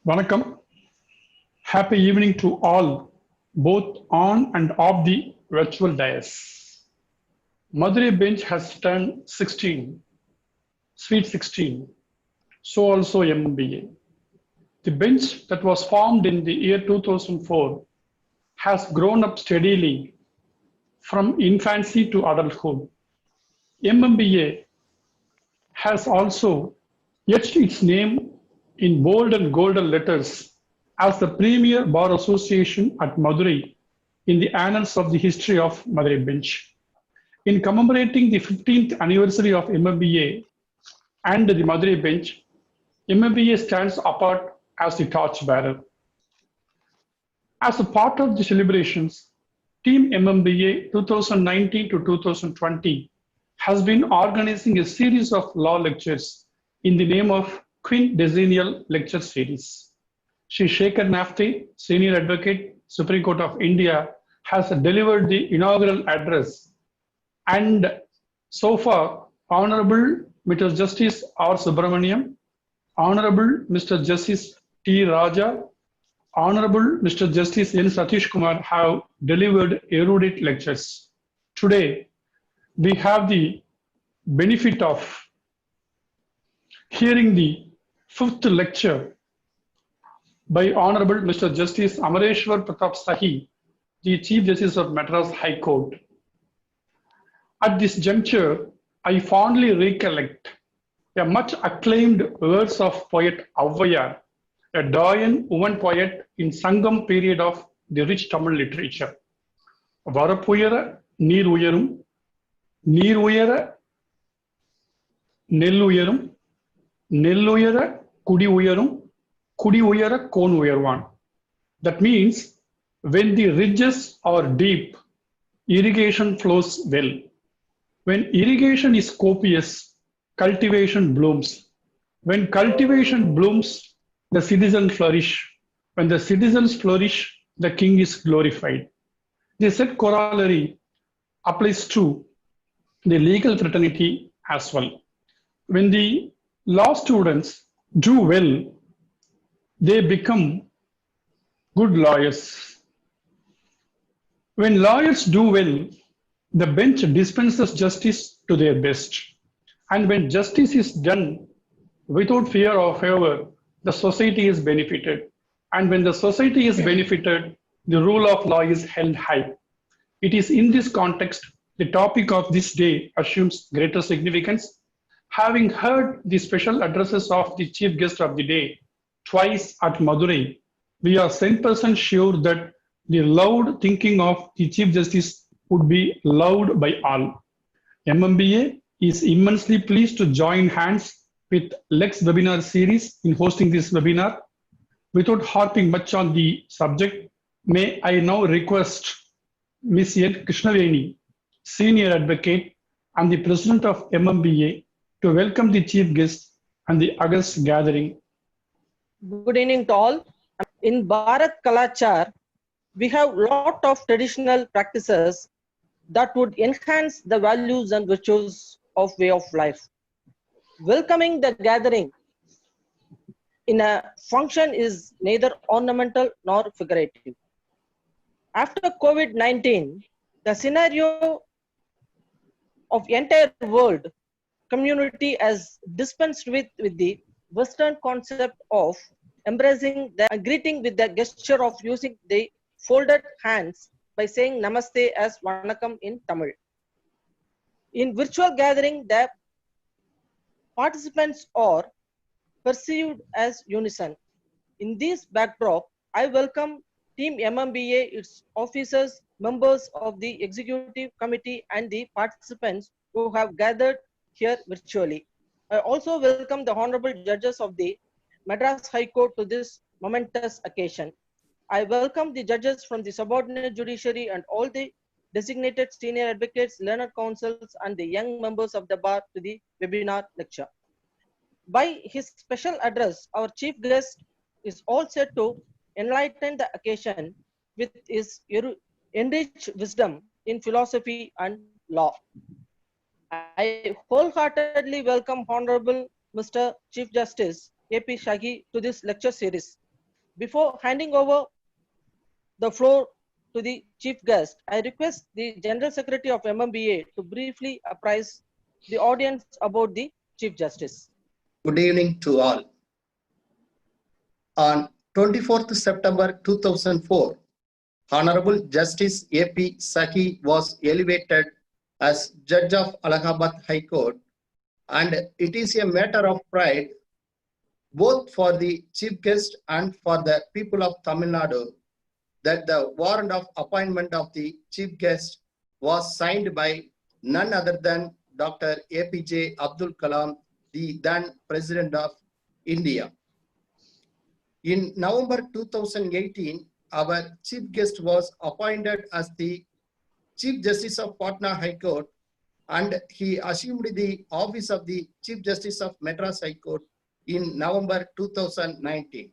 Vanakkam. Happy evening to all, both on and off the virtual dais. Madurai bench has turned 16, sweet 16, so also MBA. The bench that was formed in the year 2004 has grown up steadily from infancy to adulthood. MMBA has also etched its name in bold and golden letters as the premier bar association at Madurai in the annals of the history of Madurai Bench. In commemorating the 15th anniversary of MMBA and the Madurai Bench, MMBA stands apart as the torchbearer. As a part of the celebrations, Team MMBA 2019 to 2020 has been organizing a series of law lectures in the name of Quindecennial Lecture Series. Shri Shekhar Nafte, Senior Advocate, Supreme Court of India, has delivered the inaugural address, and so far, Honorable Mr. Justice R. Subramaniam, Honorable Mr. Justice T. Raja, Honorable Mr. Justice N. Satish Kumar have delivered erudite lectures. Today, we have the benefit of hearing the fifth lecture by Honorable Mr. Justice Amareshwar Pratap Sahi, the Chief Justice of Madras High Court. At this juncture, I fondly recollect a much acclaimed verse of poet Avvayar, a doyen woman poet in Sangam period of the rich Tamil literature. Varapuyara Neer Uyarum, Neer Uyara Nell Uyarum, Nell Uyara Kudi Uyarum, Kudi Uyara Kon Uyarwan. That means when the ridges are deep, irrigation flows well. When irrigation is copious, cultivation blooms. When cultivation blooms, the citizens flourish. When the citizens flourish, the king is glorified. The said corollary applies to the legal fraternity as well. When the law students do well, they become good lawyers. When lawyers do well, the bench dispenses justice to their best. And when justice is done without fear or favor, the society is benefited. And when the society is benefited, the rule of law is held high. It is in this context the topic of this day assumes greater significance. Having heard the special addresses of the chief guest of the day twice at Madurai, we are 100% sure that the loud thinking of the Chief Justice would be loved by all. MMBA is immensely pleased to join hands with Lex webinar series in hosting this webinar. Without harping much on the subject, may I now request Ms. N. Krishnaveni, Senior Advocate and the President of MMBA, to welcome the Chief Guest and the August gathering. Good evening to all. In Bharat Kalachar, we have a lot of traditional practices that would enhance the values and virtues of way of life. Welcoming the gathering in a function is neither ornamental nor figurative. After COVID-19, the scenario of entire world community has dispensed with the Western concept of embracing the greeting with the gesture of using the folded hands by saying Namaste as Vanakkam in Tamil. In virtual gathering, the participants are perceived as unison. In this backdrop, I welcome Team MMBA, its officers, members of the executive committee, and the participants who have gathered here virtually. I also welcome the honorable judges of the Madras High Court to this momentous occasion. I welcome the judges from the subordinate judiciary and all the designated senior advocates, learned counsels, and the young members of the bar to the webinar lecture. By his special address, our chief guest is all set to enlighten the occasion with his enriched wisdom in philosophy and law. I wholeheartedly welcome Honorable Mr. Chief Justice A.P. Shahi to this lecture series. Before handing over the floor to the chief guest, I request the General Secretary of MMBA to briefly apprise the audience about the Chief Justice. Good evening to all. On 24th September 2004, Honorable Justice A.P. Sahi was elevated as Judge of Allahabad High Court, and it is a matter of pride both for the Chief Guest and for the people of Tamil Nadu that the warrant of appointment of the Chief Guest was signed by none other than Dr. APJ Abdul Kalam, the then President of India. In November 2018, our Chief Guest was appointed as the Chief Justice of Patna High Court, and he assumed the office of the Chief Justice of Madras High Court in November 2019.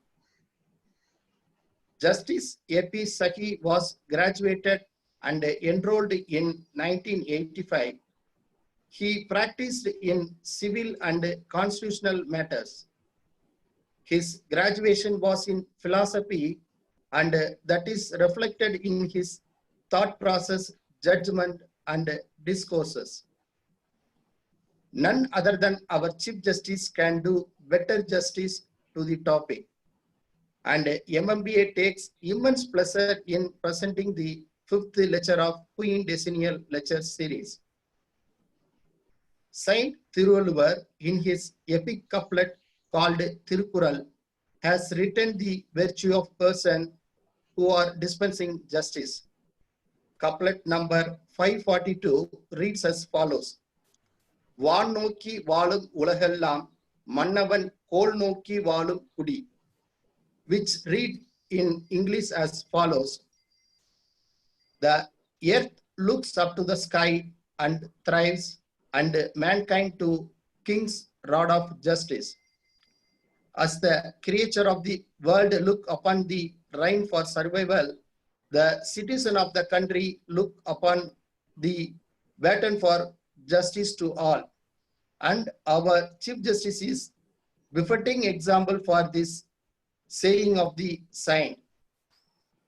Justice A.P. Sahi was graduated and enrolled in 1985. He practiced in civil and constitutional matters. His graduation was in philosophy, and that is reflected in his thought process, judgment, and discourses. None other than our Chief Justice can do better justice to the topic. And MMBA takes immense pleasure in presenting the 5th lecture of Queen-Decennial Lecture Series. Saint Thiruvalluvar, in his epic couplet called Thirukural, has written the virtue of person who are dispensing justice. Couplet number 542 reads as follows: Van nokki valum ulagellam, mannavan kol nokki valum kudi, which read in English as follows: The earth looks up to the sky and thrives, and mankind to King's rod of justice. As the creature of the world look upon the rain for survival, the citizen of the country look upon the baton for justice to all. And our Chief Justice is befitting example for this saying of the saint.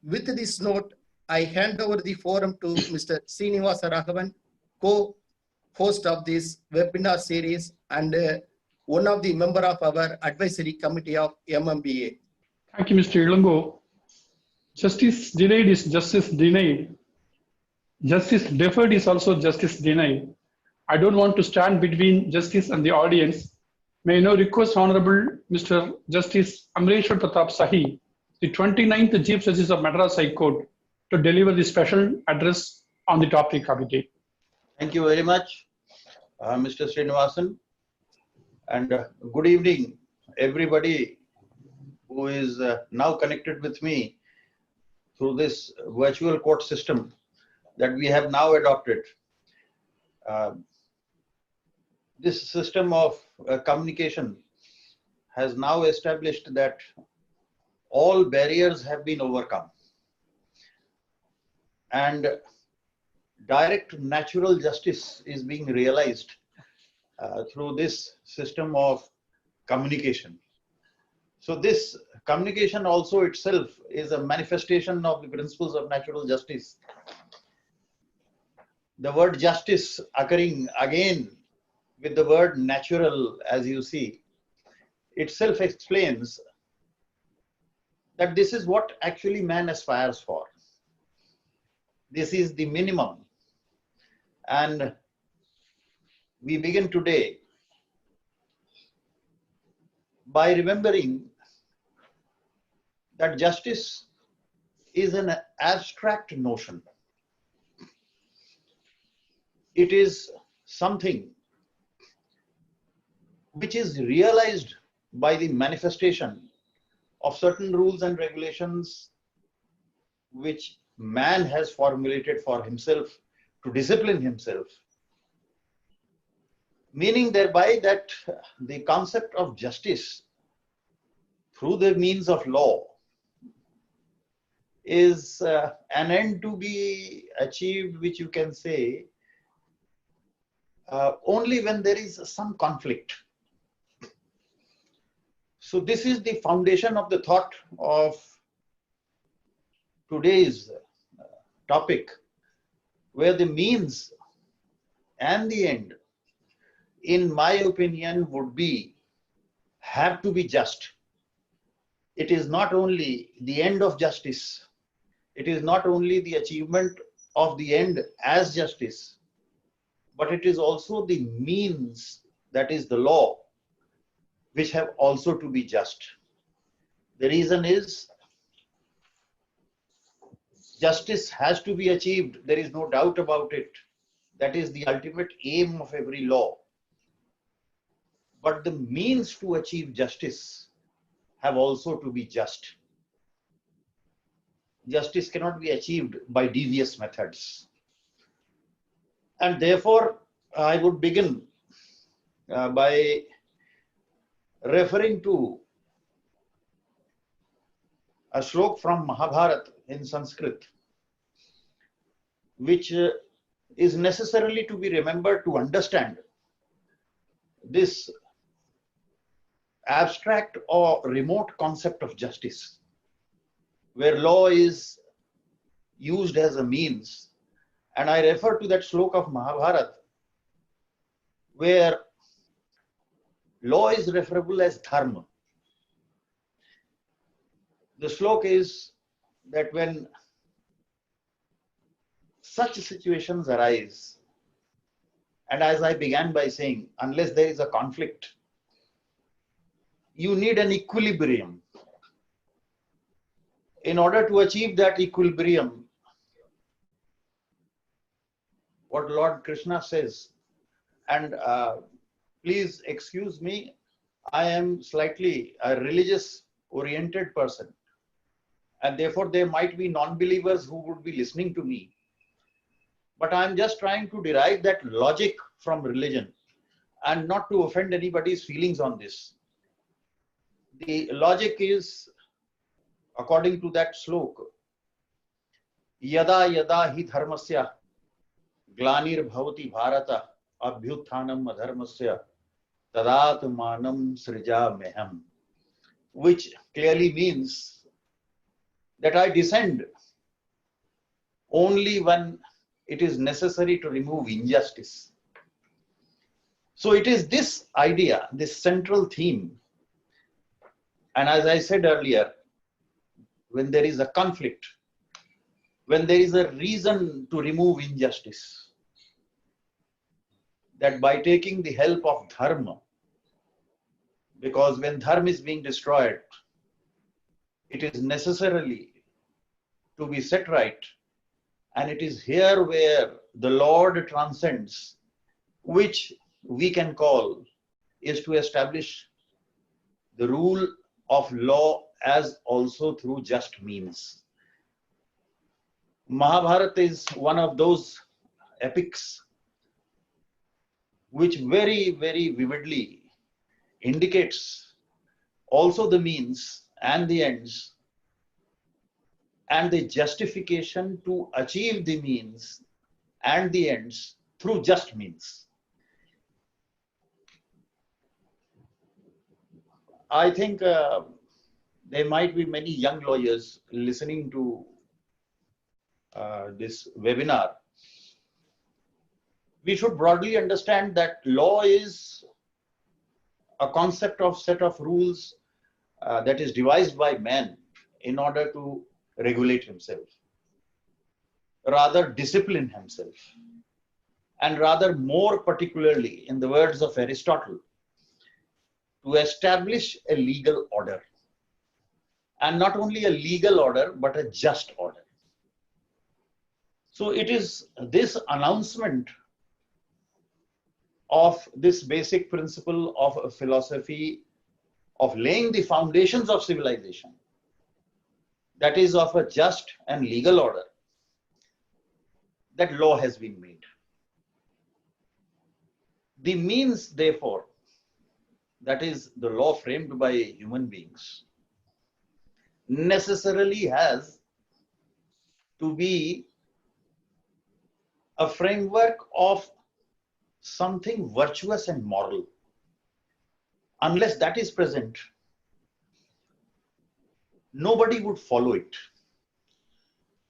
With this note, I hand over the forum to Mr. Srinivasa Raghavan, co-host of this webinar series and one of the member of our advisory committee of MMBA. Thank you, Mr. Ilango. Justice delayed is justice denied. Justice deferred is also justice denied. I don't want to stand between justice and the audience. May I now request Honorable Mr. Justice Amareshwar Pratap Sahi, the 29th Chief Justice of Madras High Court, to deliver the special address on the topic of the day. Thank you very much, Mr. Srinivasan. And good evening, everybody who is now connected with me through this virtual court system that we have now adopted. This system of communication has now established that all barriers have been overcome, and direct natural justice is being realized through this system of communication. So this communication also itself is a manifestation of the principles of natural justice. The word justice occurring again with the word natural, as you see, itself explains that this is what actually man aspires for. This is the minimum. And we begin today by remembering that justice is an abstract notion. It is something which is realized by the manifestation of certain rules and regulations which man has formulated for himself to discipline himself, meaning thereby that the concept of justice through the means of law is an end to be achieved, which you can say only when there is some conflict. So this is the foundation of the thought of today's topic, where the means and the end, in my opinion, have to be just. It is not only the end of justice, it is not only the achievement of the end as justice, but it is also the means, that is the law, which have also to be just. The reason is justice has to be achieved. There is no doubt about it. That is the ultimate aim of every law. But the means to achieve justice have also to be just. Justice cannot be achieved by devious methods. And therefore, I would begin by referring to a shlok from Mahabharata in Sanskrit, which is necessarily to be remembered to understand this abstract or remote concept of justice, where law is used as a means. And I refer to that shlok of Mahabharata, where law is referable as dharma. The shlok is that when such situations arise, and as I began by saying, unless there is a conflict, you need an equilibrium. In order to achieve that equilibrium, what Lord Krishna says, and please excuse me, I am slightly a religious oriented person, and therefore there might be non-believers who would be listening to me. But I'm just trying to derive that logic from religion and not to offend anybody's feelings on this. The logic is, according to that slok, yada yada hi dharmasya glanir bhavati bharata abhyuthanam adharmasya tadatmanam srija meham, which clearly means that I descend only when it is necessary to remove injustice. So it is this idea, this central theme. And as I said earlier, when there is a conflict, when there is a reason to remove injustice, that by taking the help of dharma, because when dharma is being destroyed, it is necessarily to be set right. And it is here where the Lord transcends, which we can call is to establish the rule of law as also through just means. Mahabharata is one of those epics which very, very vividly indicates also the means and the ends and the justification to achieve the means and the ends through just means. I think there might be many young lawyers listening to this webinar. We should broadly understand that law is a concept of set of rules that is devised by man in order to regulate himself, rather discipline himself, and rather more particularly, in the words of Aristotle, to establish a legal order. And not only a legal order, but a just order. So it is this announcement of this basic principle of a philosophy of laying the foundations of civilization, that is of a just and legal order, that law has been made. The means, therefore, that is the law framed by human beings, necessarily has to be a framework of something virtuous and moral. Unless that is present, nobody would follow it.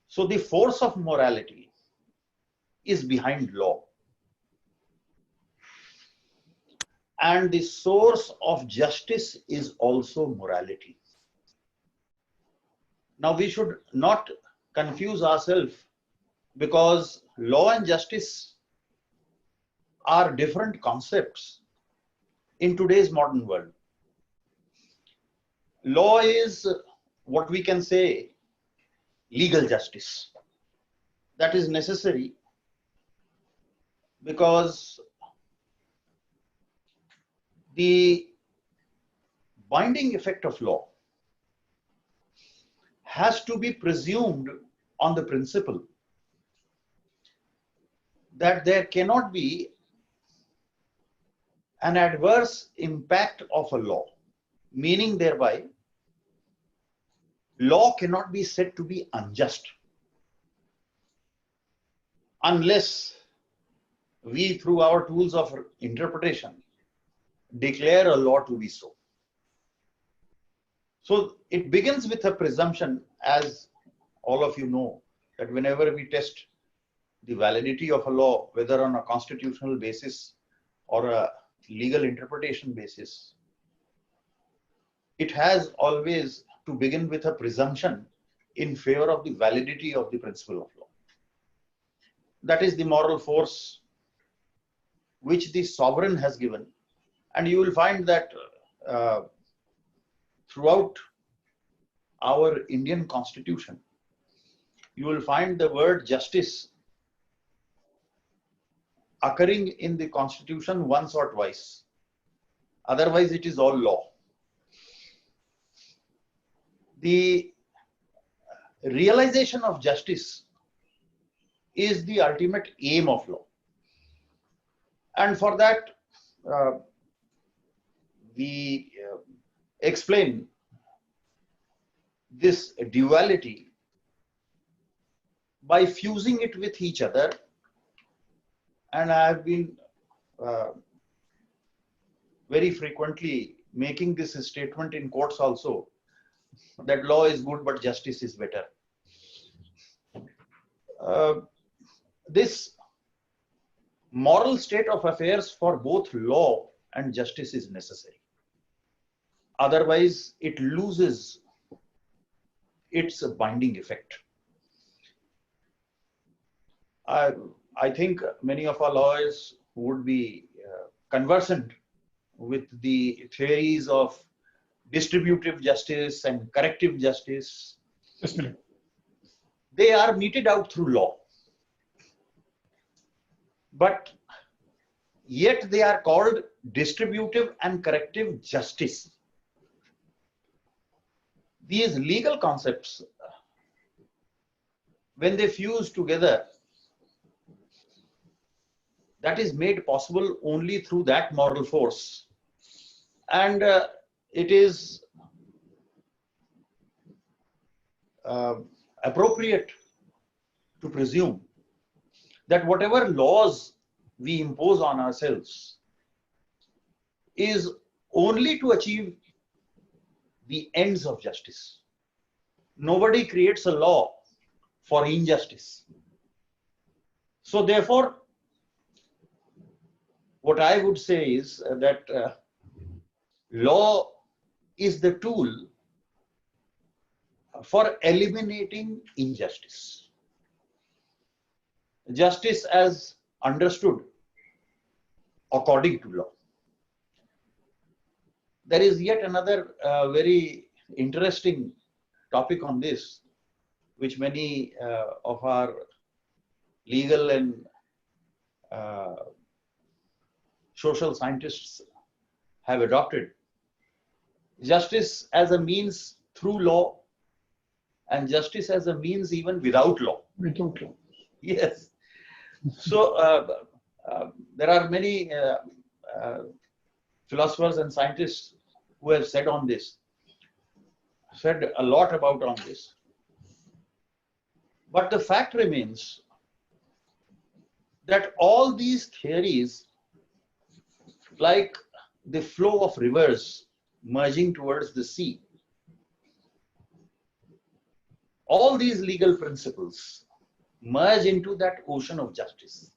So the force of morality is behind law. And the source of justice is also morality. Now we should not confuse ourselves, because law and justice are different concepts in today's modern world. Law is what we can say legal justice. That is necessary because the binding effect of law has to be presumed on the principle that there cannot be an adverse impact of a law, meaning thereby law cannot be said to be unjust unless we, through our tools of interpretation, declare a law to be so. So it begins with a presumption, as all of you know, that whenever we test the validity of a law, whether on a constitutional basis or a legal interpretation basis, it has always to begin with a presumption in favor of the validity of the principle of law. That is the moral force which the sovereign has given. And you will find that throughout our Indian constitution, you will find the word justice occurring in the constitution once or twice. Otherwise, it is all law. The realization of justice is the ultimate aim of law. And for that, we explain this duality by fusing it with each other. And I have been very frequently making this statement in courts also, that law is good but justice is better. This moral state of affairs for both law and justice is necessary. Otherwise, it loses its binding effect. I think many of our lawyers would be conversant with the theories of distributive justice and corrective justice. Yes, Milord. They are meted out through law. But yet they are called distributive and corrective justice. These legal concepts, when they fuse together, that is made possible only through that moral force. And it is appropriate to presume that whatever laws we impose on ourselves is only to achieve the ends of justice. Nobody creates a law for injustice. So therefore, what I would say is that law is the tool for eliminating injustice. Justice as understood according to law. There is yet another very interesting topic on this, which many of our legal and social scientists have adopted. Justice as a means through law, and justice as a means even without law. Without law. Yes. So there are many philosophers and scientists who have said on this, said a lot about on this. But the fact remains that all these theories, like the flow of rivers merging towards the sea, all these legal principles merge into that ocean of justice.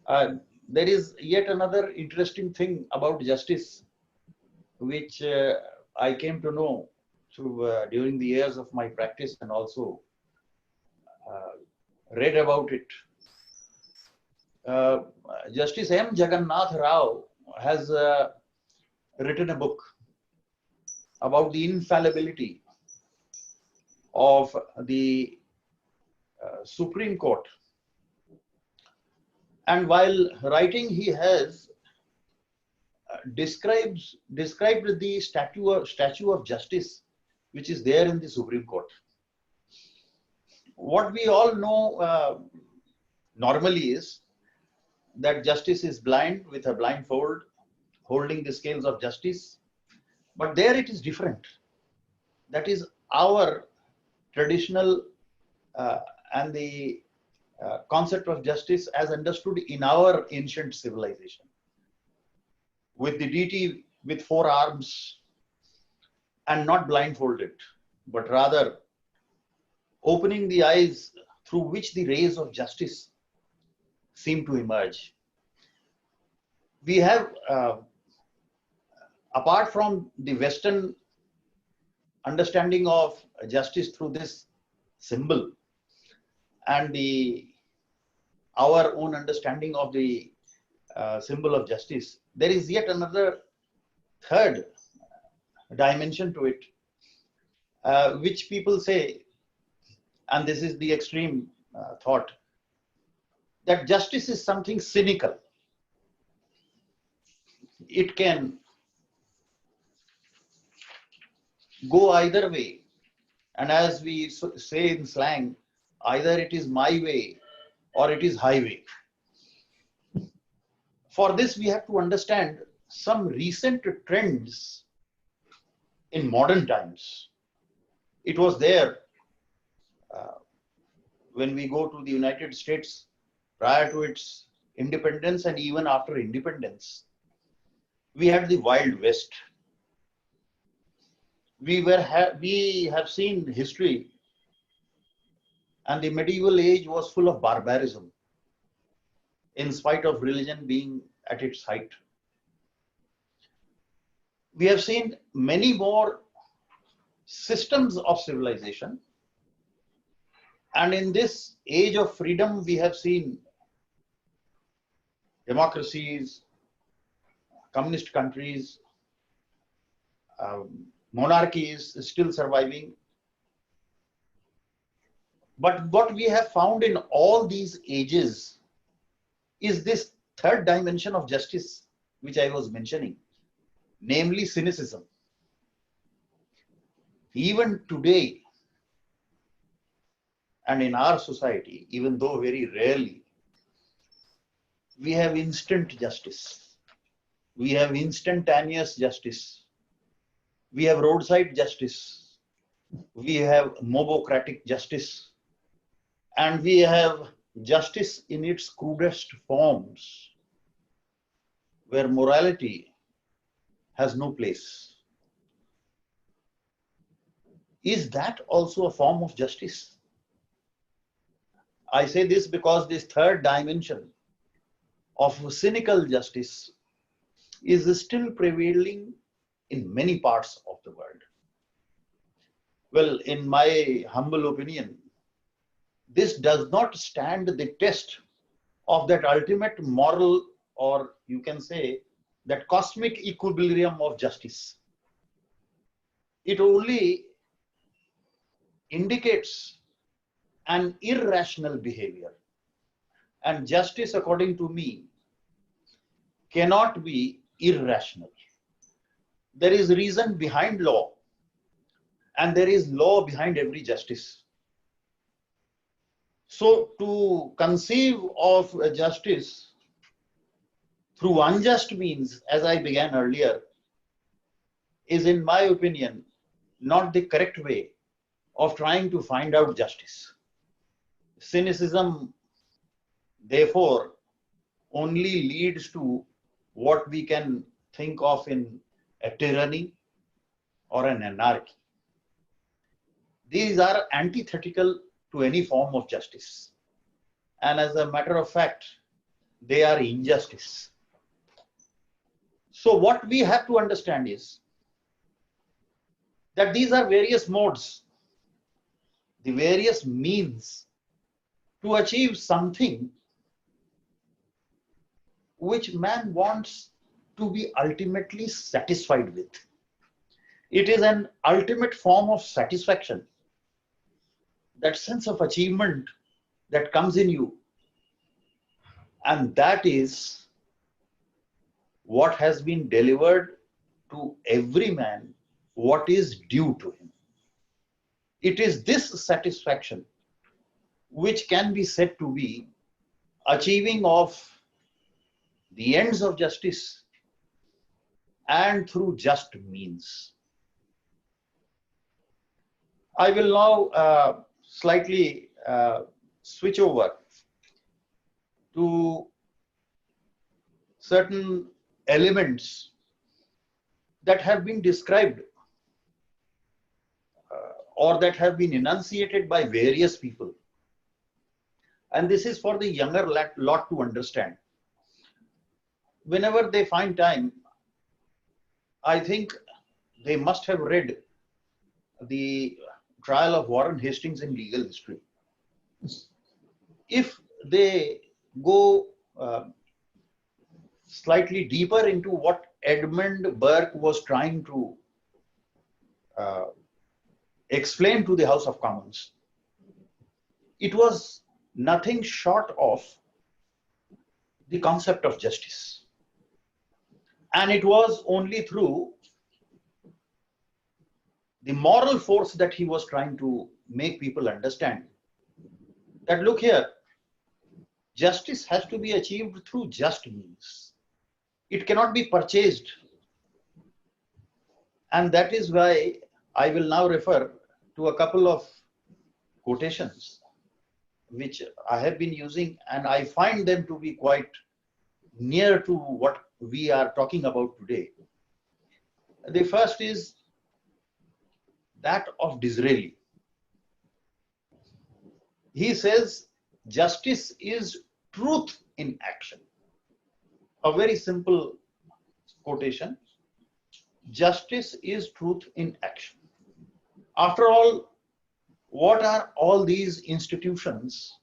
There is yet another interesting thing about justice, which I came to know through during the years of my practice, and also read about it. Justice M. Jagannath Rao has written a book about the infallibility of the Supreme Court. And while writing, he has described the statue of justice which is there in the Supreme Court. What we all know normally is that justice is blind with a blindfold, holding the scales of justice. But there it is different. That is our traditional and the concept of justice as understood in our ancient civilization. With the deity with 4 arms and not blindfolded, but rather opening the eyes through which the rays of justice seem to emerge. We have, apart from the Western understanding of justice through this symbol and our own understanding of the symbol of justice, there is yet another third dimension to it, which people say, and this is the extreme thought, that justice is something cynical. It can go either way. And as we say in slang, either it is my way or it is highway. For this, we have to understand some recent trends in modern times. It was there when we go to the United States prior to its independence and even after independence. We had the Wild West. We have seen history, and the medieval age was full of barbarism, in spite of religion being at its height. We have seen many more systems of civilization, and in this age of freedom, we have seen democracies, communist countries, monarchies still surviving. But what we have found in all these ages is this third dimension of justice, which I was mentioning, namely cynicism. Even today, and in our society, even though very rarely, we have instant justice. We have instantaneous justice. We have roadside justice. We have mobocratic justice. And we have justice in its crudest forms, where morality has no place. Is that also a form of justice? I say this because this third dimension of cynical justice is still prevailing in many parts of the world. Well, in my humble opinion, this does not stand the test of that ultimate moral, or you can say that cosmic equilibrium of justice. It only indicates an irrational behavior. And justice, according to me, cannot be irrational. There is reason behind law, and there is law behind every justice. So to conceive of a justice through unjust means, as I began earlier, is, in my opinion, not the correct way of trying to find out justice. Cynicism, therefore, only leads to what we can think of in a tyranny or an anarchy. these are antithetical to any form of justice. And as a matter of fact, they are injustice. So what we have to understand is that these are various modes, the various means to achieve something which man wants to be ultimately satisfied with. It is an ultimate form of satisfaction, that sense of achievement that comes in you, and that is what has been delivered to every man, what is due to him. It is this satisfaction which can be said to be achieving of the ends of justice and through just means. I will now slightly switch over to certain elements that have been described or that have been enunciated by various people. And this is for the younger lot to understand. Whenever they find time, I think they must have read the trial of Warren Hastings in legal history. If they go slightly deeper into what Edmund Burke was trying to explain to the House of Commons, it was nothing short of the concept of justice. And it was only through the moral force that he was trying to make people understand that, look here, justice has to be achieved through just means. It cannot be purchased. And that is why I will now refer to a couple of quotations which I have been using, and I find them to be quite near to what we are talking about today. The first is that of Disraeli. He says, justice is truth in action. A very simple quotation. Justice is truth in action. After all, what are all these institutions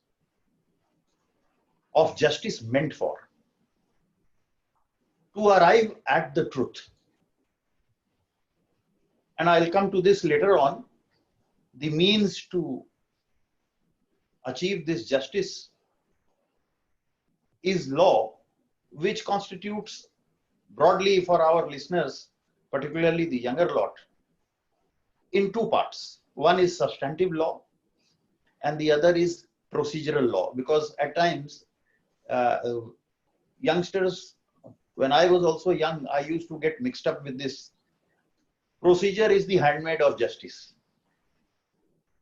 of justice meant for? To arrive at the truth. And I'll come to this later on. The means to achieve this justice is law, which constitutes broadly for our listeners, particularly the younger lot, in two parts. One is substantive law and the other is procedural law, because at times youngsters, when I was also young, I used to get mixed up with this. Procedure is the handmaid of justice.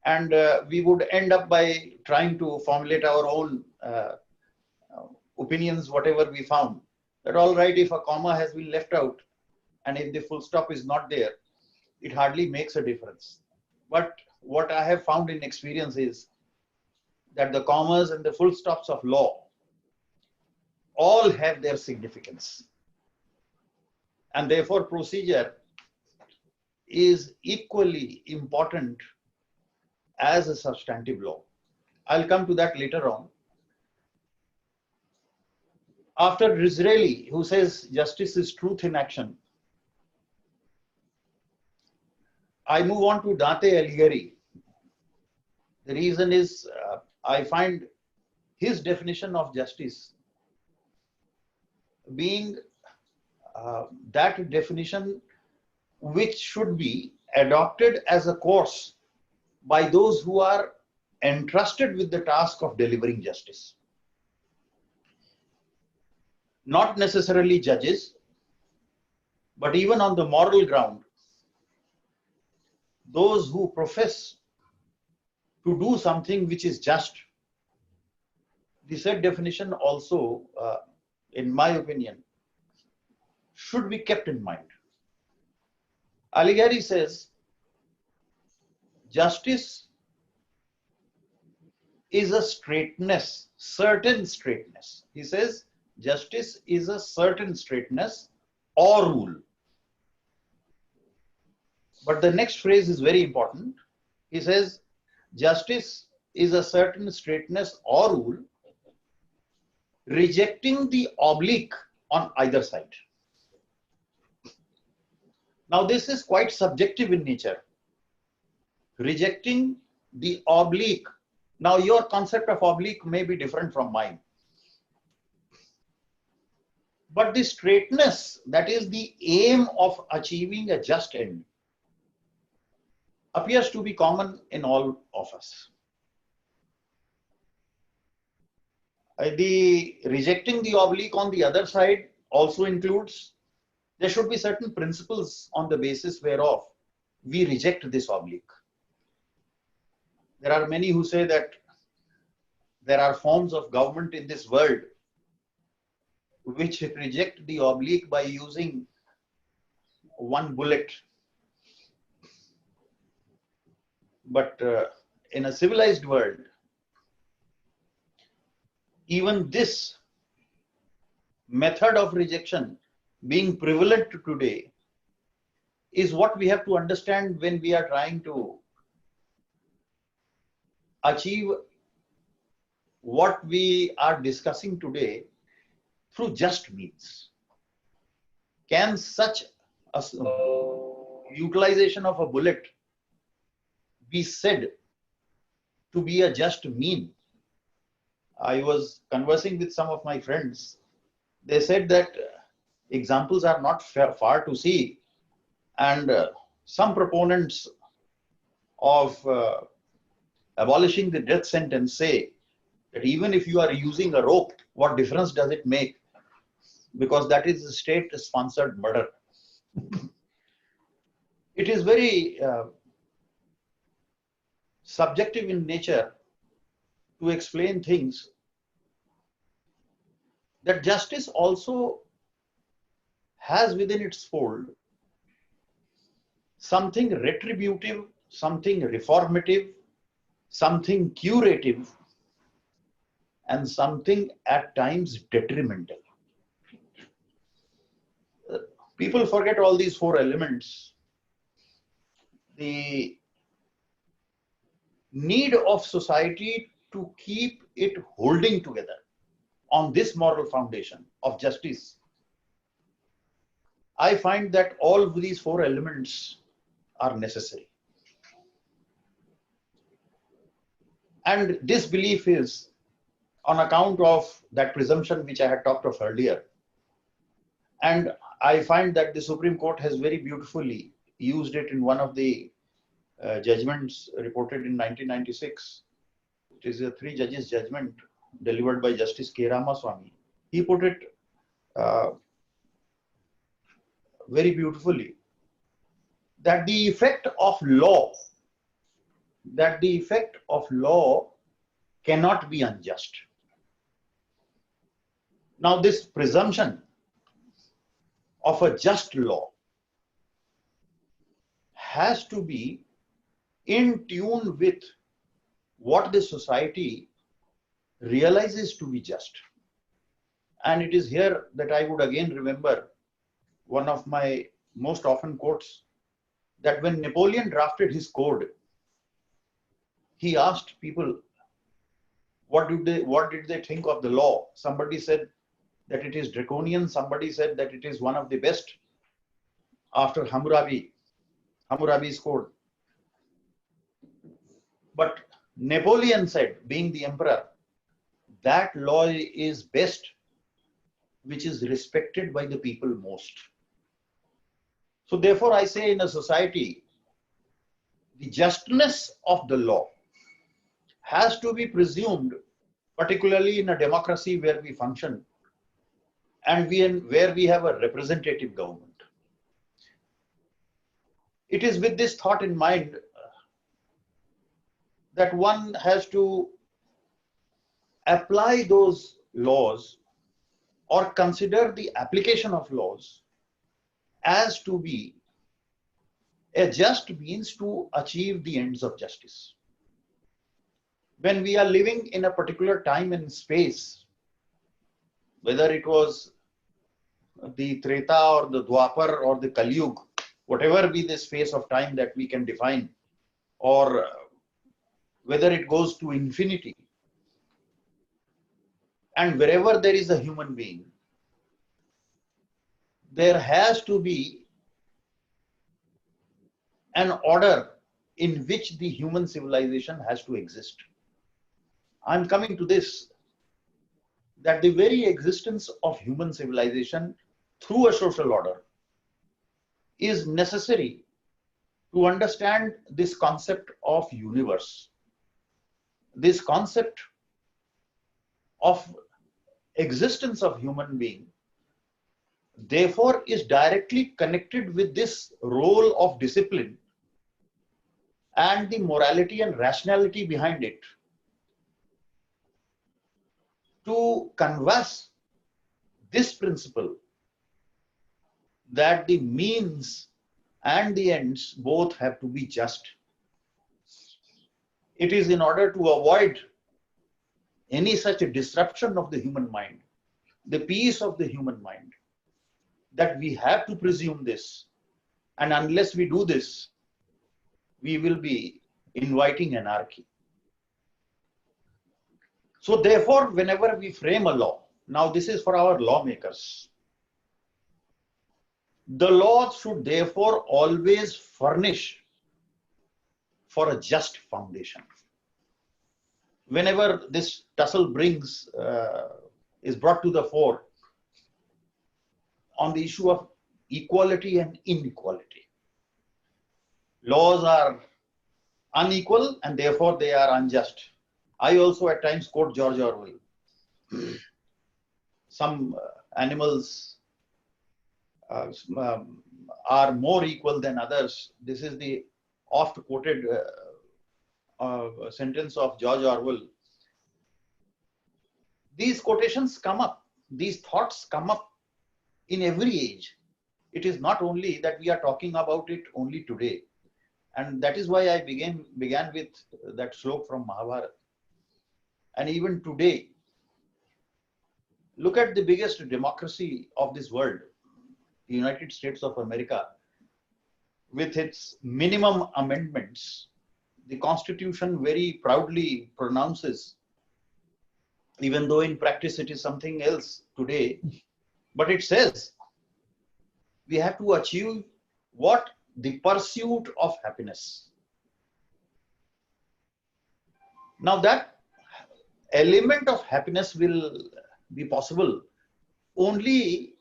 And we would end up by trying to formulate our own opinions, whatever we found. That all right, if a comma has been left out and if the full stop is not there, it hardly makes a difference. But what I have found in experience is that the commas and the full stops of law all have their significance. And therefore, procedure is equally important as a substantive law. I'll come to that later on. After Disraeli, who says justice is truth in action, I move on to Dante Alighieri. The reason is I find his definition of justice being that definition which should be adopted as a course by those who are entrusted with the task of delivering justice. Not necessarily judges, but even on the moral ground, those who profess to do something which is just. The said definition also, in my opinion, should be kept in mind. Alighieri says, justice is a straightness, certain straightness. He says justice is a certain straightness or rule. But the next phrase is very important. He says justice is a certain straightness or rule, rejecting the oblique on either side. Now this is quite subjective in nature. Rejecting the oblique. Now your concept of oblique may be different from mine. But the straightness, that is the aim of achieving a just end, appears to be common in all of us. The rejecting the oblique on the other side also includes there should be certain principles on the basis whereof we reject this oblique. There are many who say that there are forms of government in this world which reject the oblique by using one bullet. But in a civilized world, even this method of rejection being prevalent today is what we have to understand when we are trying to achieve what we are discussing today through just means. Can such a utilization of a bullet be said to be a just mean? I was conversing with some of my friends. They said that examples are not far to see, and some proponents of abolishing the death sentence say that even if you are using a rope, what difference does it make? Because that is a state-sponsored murder. It is very subjective in nature to explain things. That justice also has within its fold something retributive, something reformative, something curative, and something at times detrimental. People forget all these four elements. The need of society to keep it holding together on this moral foundation of justice. I find that all of these four elements are necessary. And this belief is on account of that presumption which I had talked of earlier. And I find that the Supreme Court has very beautifully used it in one of the judgments reported in 1996. It is a 3 judges judgment delivered by Justice K. Ramaswamy. He put it very beautifully that the effect of law cannot be unjust. Now this presumption of a just law has to be in tune with what the society realizes to be just. And it is here that I would again remember one of my most often quotes, that when Napoleon drafted his code, he asked people, what did they think of the law? Somebody said that it is draconian, somebody said that it is one of the best after Hammurabi's code. But Napoleon said, being the emperor, that law is best which is respected by the people most. So therefore I say, in a society, the justness of the law has to be presumed, particularly in a democracy where we function and where we have a representative government. It is with this thought in mind that one has to apply those laws or consider the application of laws as to be a just means to achieve the ends of justice. When we are living in a particular time and space, whether it was the Treta or the Dwapar or the Kali Yuga, whatever be the space of time that we can define, or whether it goes to infinity, and wherever there is a human being, there has to be an order in which the human civilization has to exist. I'm coming to this, that the very existence of human civilization through a social order is necessary to understand this concept of universe, this concept of existence of human being, therefore is directly connected with this role of discipline and the morality and rationality behind it, to canvass this principle that the means and the ends both have to be just. It is in order to avoid any such a disruption of the human mind, the peace of the human mind, that we have to presume this. And unless we do this, we will be inviting anarchy. So therefore, whenever we frame a law, now this is for our lawmakers, the law should therefore always furnish for a just foundation. Whenever this tussle is brought to the fore on the issue of equality and inequality, laws are unequal and therefore they are unjust. I also at times quote George Orwell. Some animals are more equal than others. This is the oft quoted sentence of George Orwell. These quotations come up, these thoughts come up in every age. It is not only that we are talking about it only today. And that is why I began with that slok from Mahabharata. And even today, look at the biggest democracy of this world, the United States of America, with its minimum amendments. The Constitution very proudly pronounces, even though in practice it is something else today, but it says we have to achieve what? The pursuit of happiness. Now that element of happiness will be possible only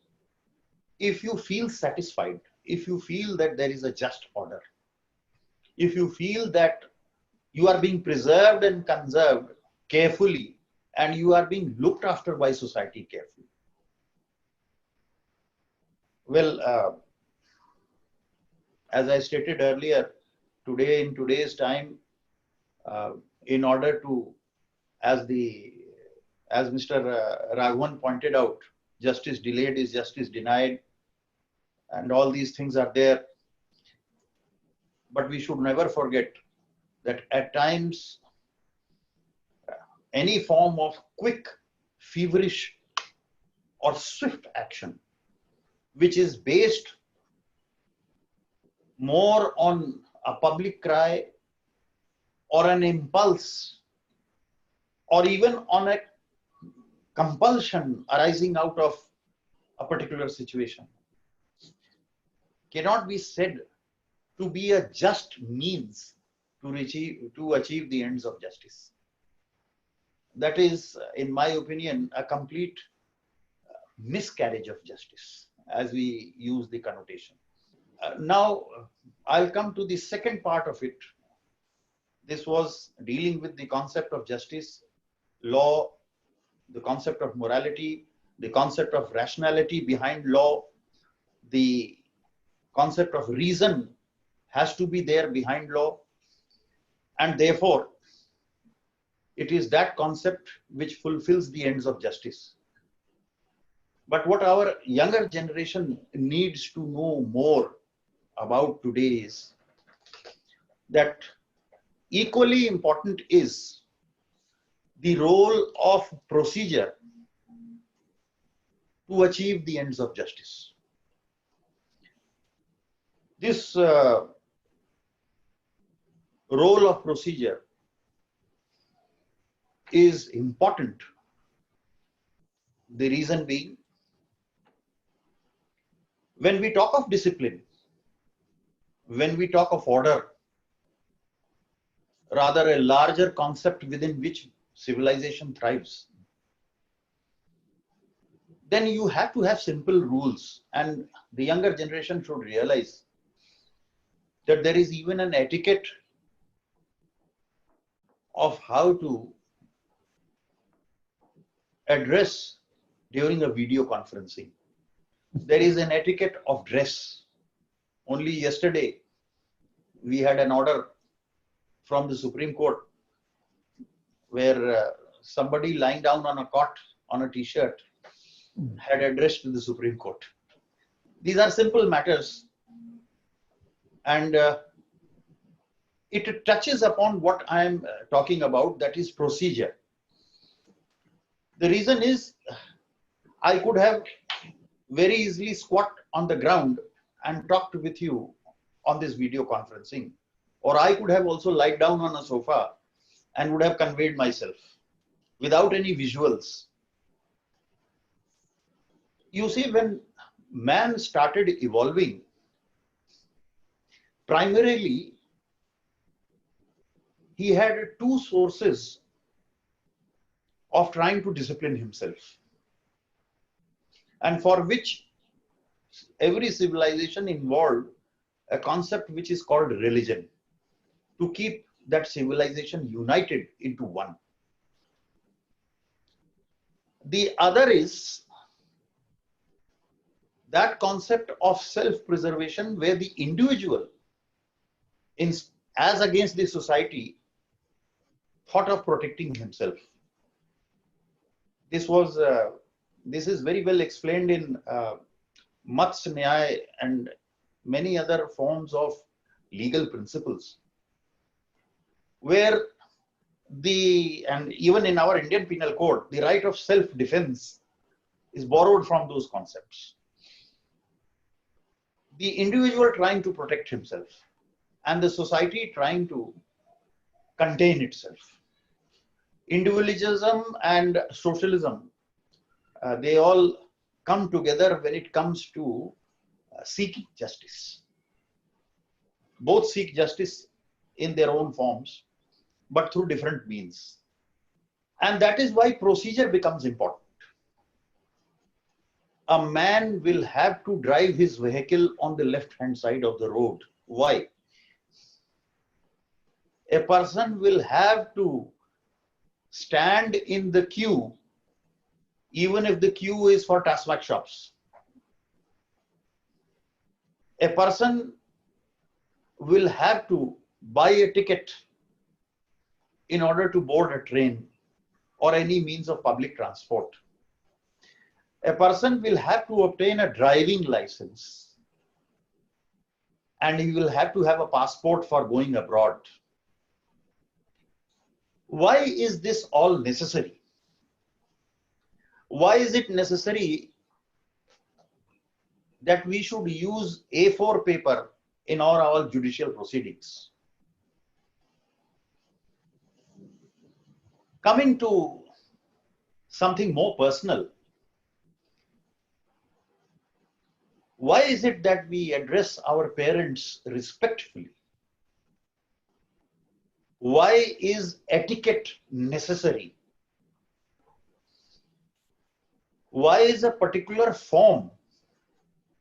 if you feel satisfied, if you feel that there is a just order, if you feel that you are being preserved and conserved carefully and you are being looked after by society carefully. Well, as I stated earlier, today, in today's time, in order to, as Mr. Raghavan pointed out, justice delayed is justice denied, and all these things are there. But we should never forget that at times, any form of quick, feverish, or swift action, which is based more on a public cry or an impulse or even on a compulsion arising out of a particular situation, cannot be said to be a just means to achieve the ends of justice. That is, in my opinion, a complete miscarriage of justice, as we use the connotation. Now, I'll come to the second part of it. This was dealing with the concept of justice, law, the concept of morality, the concept of rationality behind law, the concept of reason has to be there behind law, and therefore, it is that concept which fulfills the ends of justice. But what our younger generation needs to know more about today is that equally important is the role of procedure to achieve the ends of justice. This role of procedure is important. The reason being, when we talk of discipline, when we talk of order, rather a larger concept within which civilization thrives, then you have to have simple rules, and the younger generation should realize that there is even an etiquette of how to address during a video conferencing. There is an etiquette of dress. Only yesterday, we had an order from the Supreme Court where somebody lying down on a cot on a t-shirt had addressed to the Supreme Court. These are simple matters, and it touches upon what I am talking about, that is procedure. The reason is, I could have very easily squat on the ground and talked with you on this video conferencing, or I could have also lied down on a sofa and would have conveyed myself without any visuals. You see, when man started evolving, primarily he had two sources of trying to discipline himself, and for which every civilization involved a concept which is called religion, to keep that civilization united into one. The other is that concept of self-preservation, where the individual, as against the society, thought of protecting himself. This is very well explained in Matsya Nyaya and many other forms of legal principles, where and even in our Indian Penal Code, the right of self-defense is borrowed from those concepts. The individual trying to protect himself and the society trying to contain itself. Individualism and socialism, they all come together when it comes to seeking justice. Both seek justice in their own forms, but through different means. And that is why procedure becomes important. A man will have to drive his vehicle on the left-hand side of the road. Why? A person will have to stand in the queue, even if the queue is for Tasmac shops. A person will have to buy a ticket in order to board a train or any means of public transport. A person will have to obtain a driving license, and he will have to have a passport for going abroad. Why is this all necessary? Why is it necessary that we should use A4 paper in our judicial proceedings? Coming to something more personal, why is it that we address our parents respectfully? Why is etiquette necessary? Why is a particular form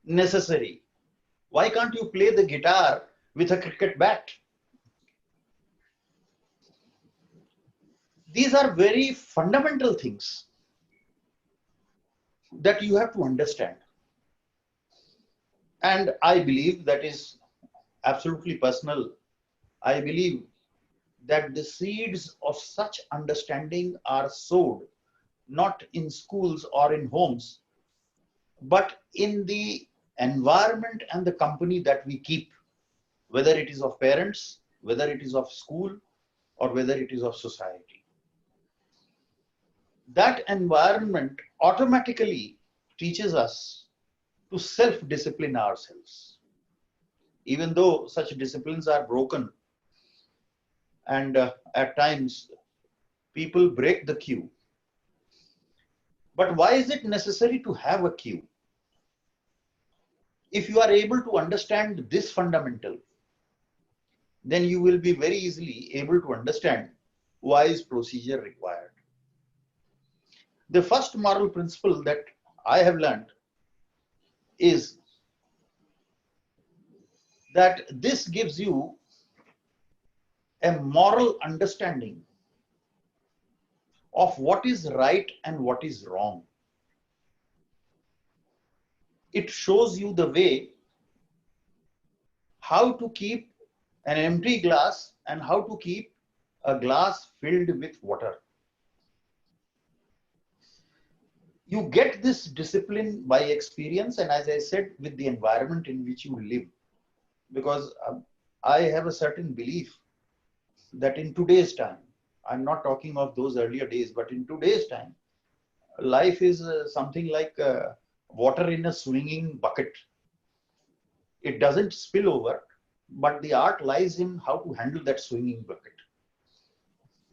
necessary? Why can't you play the guitar with a cricket bat? These are very fundamental things that you have to understand. And I believe, that is absolutely personal, I believe that the seeds of such understanding are sowed not in schools or in homes, but in the environment and the company that we keep, whether it is of parents, whether it is of school or whether it is of society. That environment automatically teaches us to self-discipline ourselves. Even though such disciplines are broken and at times people break the queue. But why is it necessary to have a queue? If you are able to understand this fundamental, then you will be very easily able to understand why is procedure required. The first moral principle that I have learned is that this gives you a moral understanding of what is right and what is wrong. It shows you the way how to keep an empty glass and how to keep a glass filled with water. You get this discipline by experience, and as I said, with the environment in which you live. Because I have a certain belief that in today's time, I'm not talking of those earlier days, but in today's time, life is something like water in a swinging bucket. It doesn't spill over, but the art lies in how to handle that swinging bucket.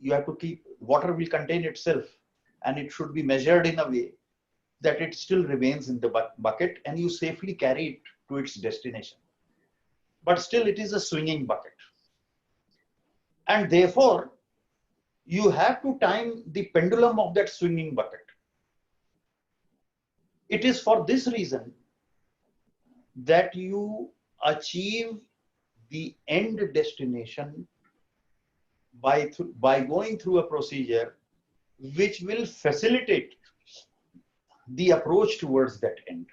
You have to keep, water will contain itself, and it should be measured in a way that it still remains in the bucket and you safely carry it to its destination. But still it is a swinging bucket. And therefore, you have to time the pendulum of that swinging bucket. It is for this reason that you achieve the end destination by going through a procedure which will facilitate the approach towards that end.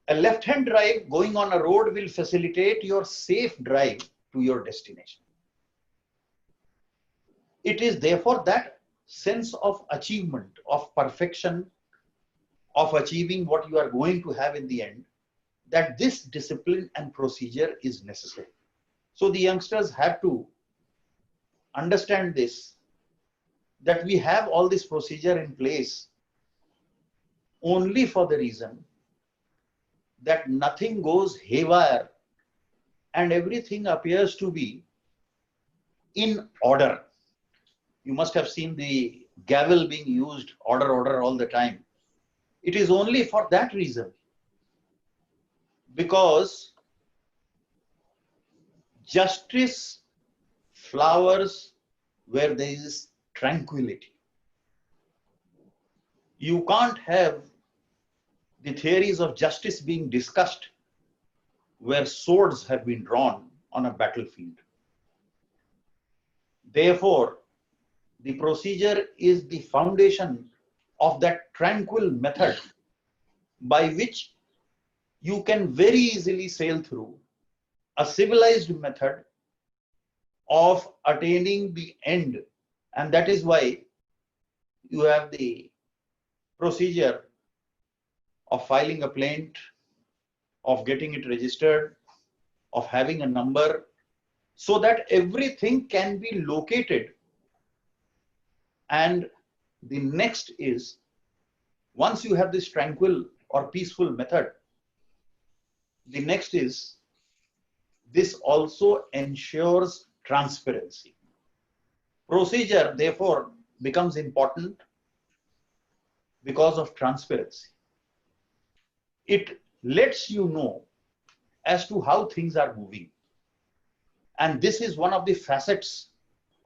A left-hand drive going on a road will facilitate your safe drive to your destination. It is therefore that sense of achievement, of perfection, of achieving what you are going to have in the end, that this discipline and procedure is necessary. So the youngsters have to understand this, that we have all this procedure in place only for the reason that nothing goes haywire and everything appears to be in order. You must have seen the gavel being used, order, order all the time. It is only for that reason, because justice flowers where there is tranquility. You can't have the theories of justice being discussed where swords have been drawn on a battlefield. Therefore, the procedure is the foundation of that tranquil method by which you can very easily sail through a civilized method of attaining the end. And that is why you have the procedure of filing a plaint, of getting it registered, of having a number, so that everything can be located. And the next is, once you have this tranquil or peaceful method, the next is, this also ensures transparency. Procedure, therefore, becomes important because of transparency. It lets you know as to how things are moving. And this is one of the facets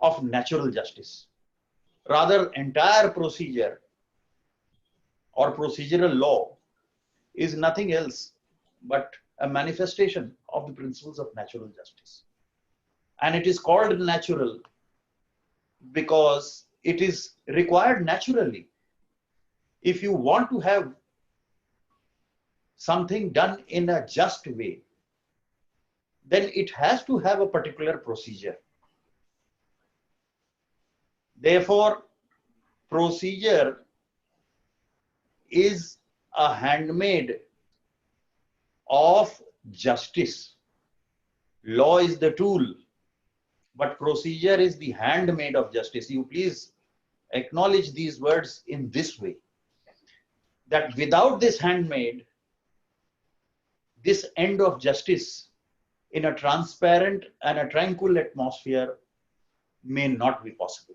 of natural justice. Rather, entire procedure or procedural law is nothing else but a manifestation of the principles of natural justice. And it is called natural because it is required naturally. If you want to have something done in a just way, then it has to have a particular procedure. Therefore, procedure is a handmaid of justice. Law is the tool, but procedure is the handmaid of justice. You please acknowledge these words in this way, that without this handmaid, this end of justice in a transparent and a tranquil atmosphere may not be possible.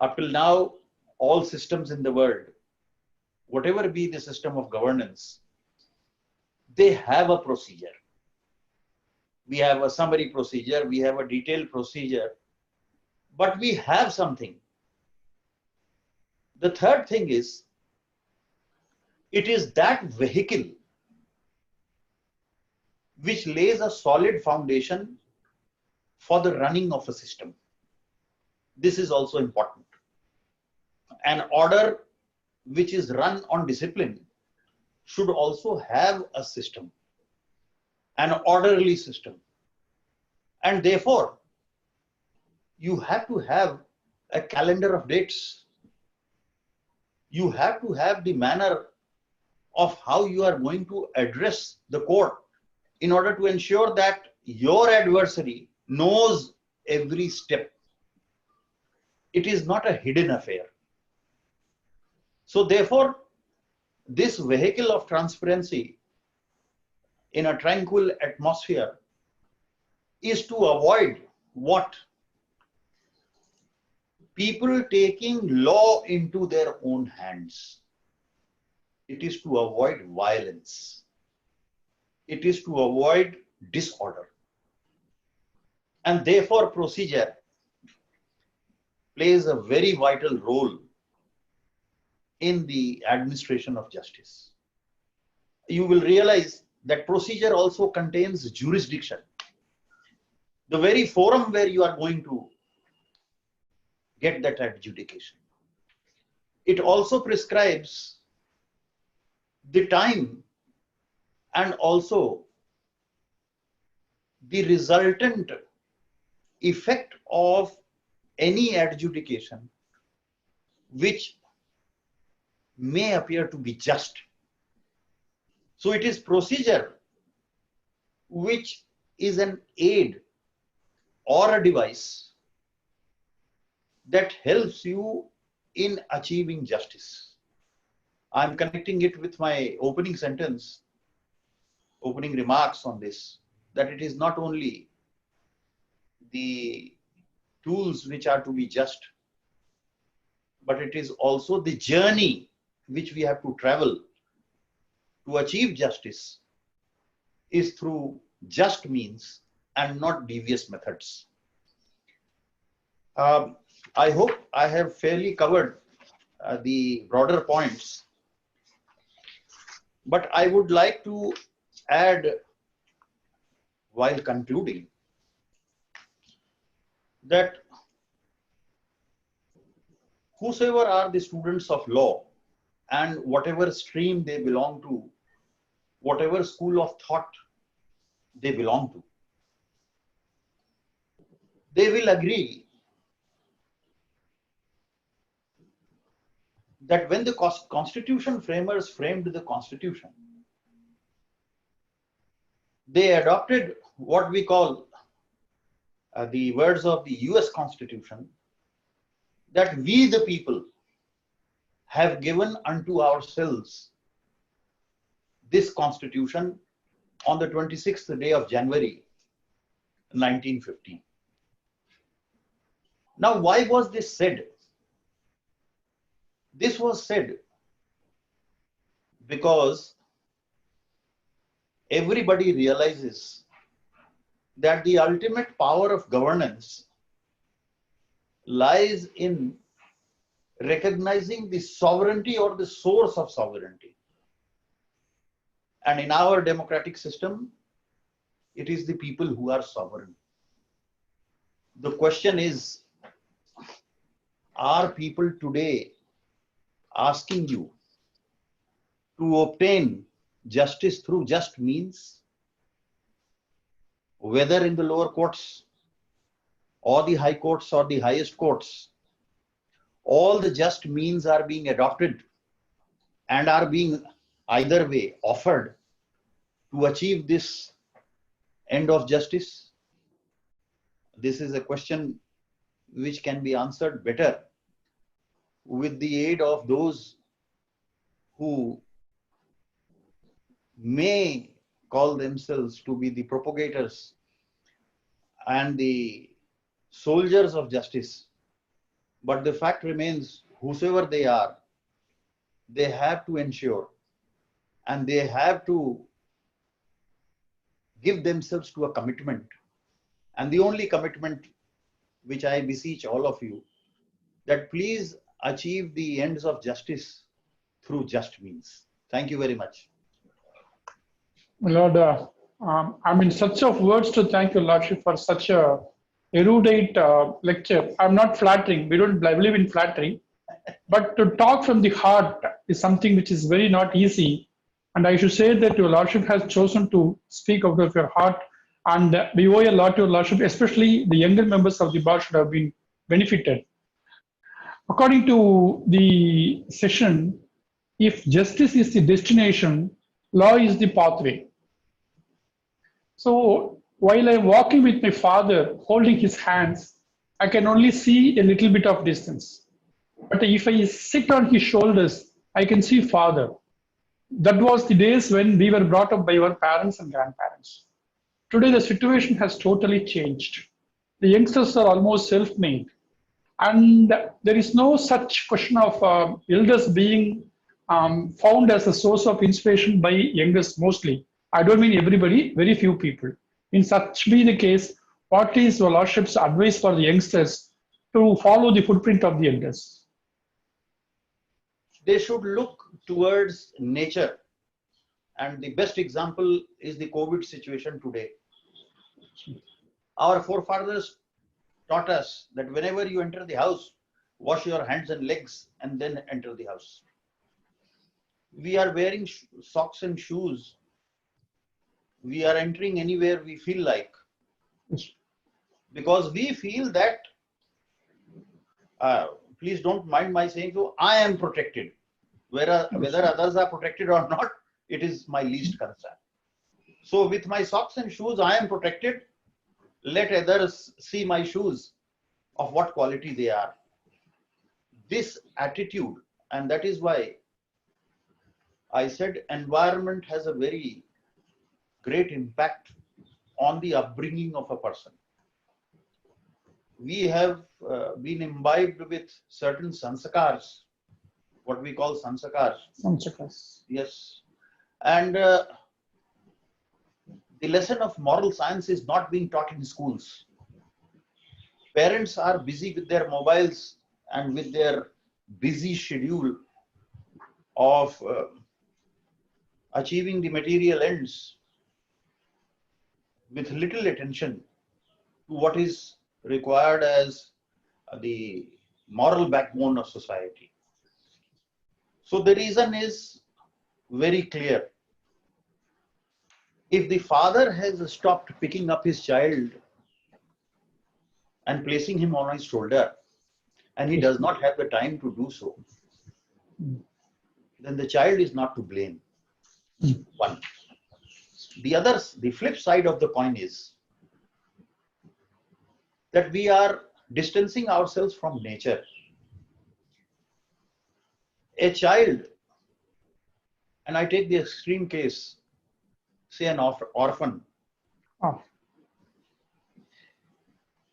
Up till now, all systems in the world, whatever be the system of governance, they have a procedure. We have a summary procedure, we have a detailed procedure, but we have something. The third thing is, it is that vehicle which lays a solid foundation for the running of a system. This is also important. An order which is run on discipline should also have a system, an orderly system. And therefore, you have to have a calendar of dates. You have to have the manner of how you are going to address the court in order to ensure that your adversary knows every step. It is not a hidden affair. So therefore, this vehicle of transparency in a tranquil atmosphere is to avoid what? People taking law into their own hands. It is to avoid violence. It is to avoid disorder. And therefore, procedure plays a very vital role in the administration of justice. You will realize that procedure also contains jurisdiction, the very forum where you are going to get that adjudication. It also prescribes the time and also the resultant effect of any adjudication which may appear to be just. So it is procedure which is an aid or a device that helps you in achieving justice. I'm connecting it with my opening sentence, opening remarks on this, that it is not only the tools which are to be just, but it is also the journey which we have to travel to achieve justice is through just means and not devious methods. I hope I have fairly covered the broader points, but I would like to add, while concluding, that whosoever are the students of law and whatever stream they belong to, whatever school of thought they belong to, they will agree that when the constitution framers framed the constitution, they adopted what we call the words of the US Constitution, that we the people have given unto ourselves this constitution on the 26th day of January 1915. Now, why was this said? This was said because everybody realizes that the ultimate power of governance lies in recognizing the sovereignty or the source of sovereignty. And in our democratic system, it is the people who are sovereign. The question is, are people today asking you to obtain justice through just means, whether in the lower courts or the high courts or the highest courts? All the just means are being adopted and are being either way offered to achieve this end of justice? This is a question which can be answered better with the aid of those who may call themselves to be the propagators and the soldiers of justice. But the fact remains, whosoever they are, they have to ensure and they have to give themselves to a commitment. And the only commitment which I beseech all of you, that please achieve the ends of justice through just means. Thank you very much. My Lord, I'm in search of words to thank your Lordship for such a erudite lecture. I'm not flattering. We don't believe in flattery. But to talk from the heart is something which is very not easy. And I should say that your Lordship has chosen to speak out of your heart. And we owe a lot to your Lordship, especially the younger members of the bar should have been benefited. According to the session, if justice is the destination, law is the pathway. So while I'm walking with my father, holding his hands, I can only see a little bit of distance. But if I sit on his shoulders, I can see father. That was the days when we were brought up by our parents and grandparents. Today, the situation has totally changed. The youngsters are almost self-made. And there is no such question of elders being found as a source of inspiration by youngsters mostly. I don't mean everybody, very few people. In such be the case, what is your Lordship's advice for the youngsters to follow the footprint of the elders? They should look towards nature. And the best example is the COVID situation today. Our forefathers taught us that whenever you enter the house, wash your hands and legs and then enter the house. We are wearing socks and shoes. We are entering anywhere we feel like. Because we feel that, please don't mind my saying so, I am protected. Whether others are protected or not, it is my least concern. So with my socks and shoes, I am protected. Let others see my shoes of what quality they are. This attitude, and that is why I said environment has a very great impact on the upbringing of a person. We have been imbibed with certain sanskars, what we call sanskars. Sanskars. Yes. And the lesson of moral science is not being taught in schools. Parents are busy with their mobiles and with their busy schedule of achieving the material ends with little attention to what is required as the moral backbone of society. So the reason is very clear. If the father has stopped picking up his child and placing him on his shoulder, and he does not have the time to do so, then the child is not to blame. One. The flip side of the coin is that we are distancing ourselves from nature. A child, and I take the extreme case, say an orphan,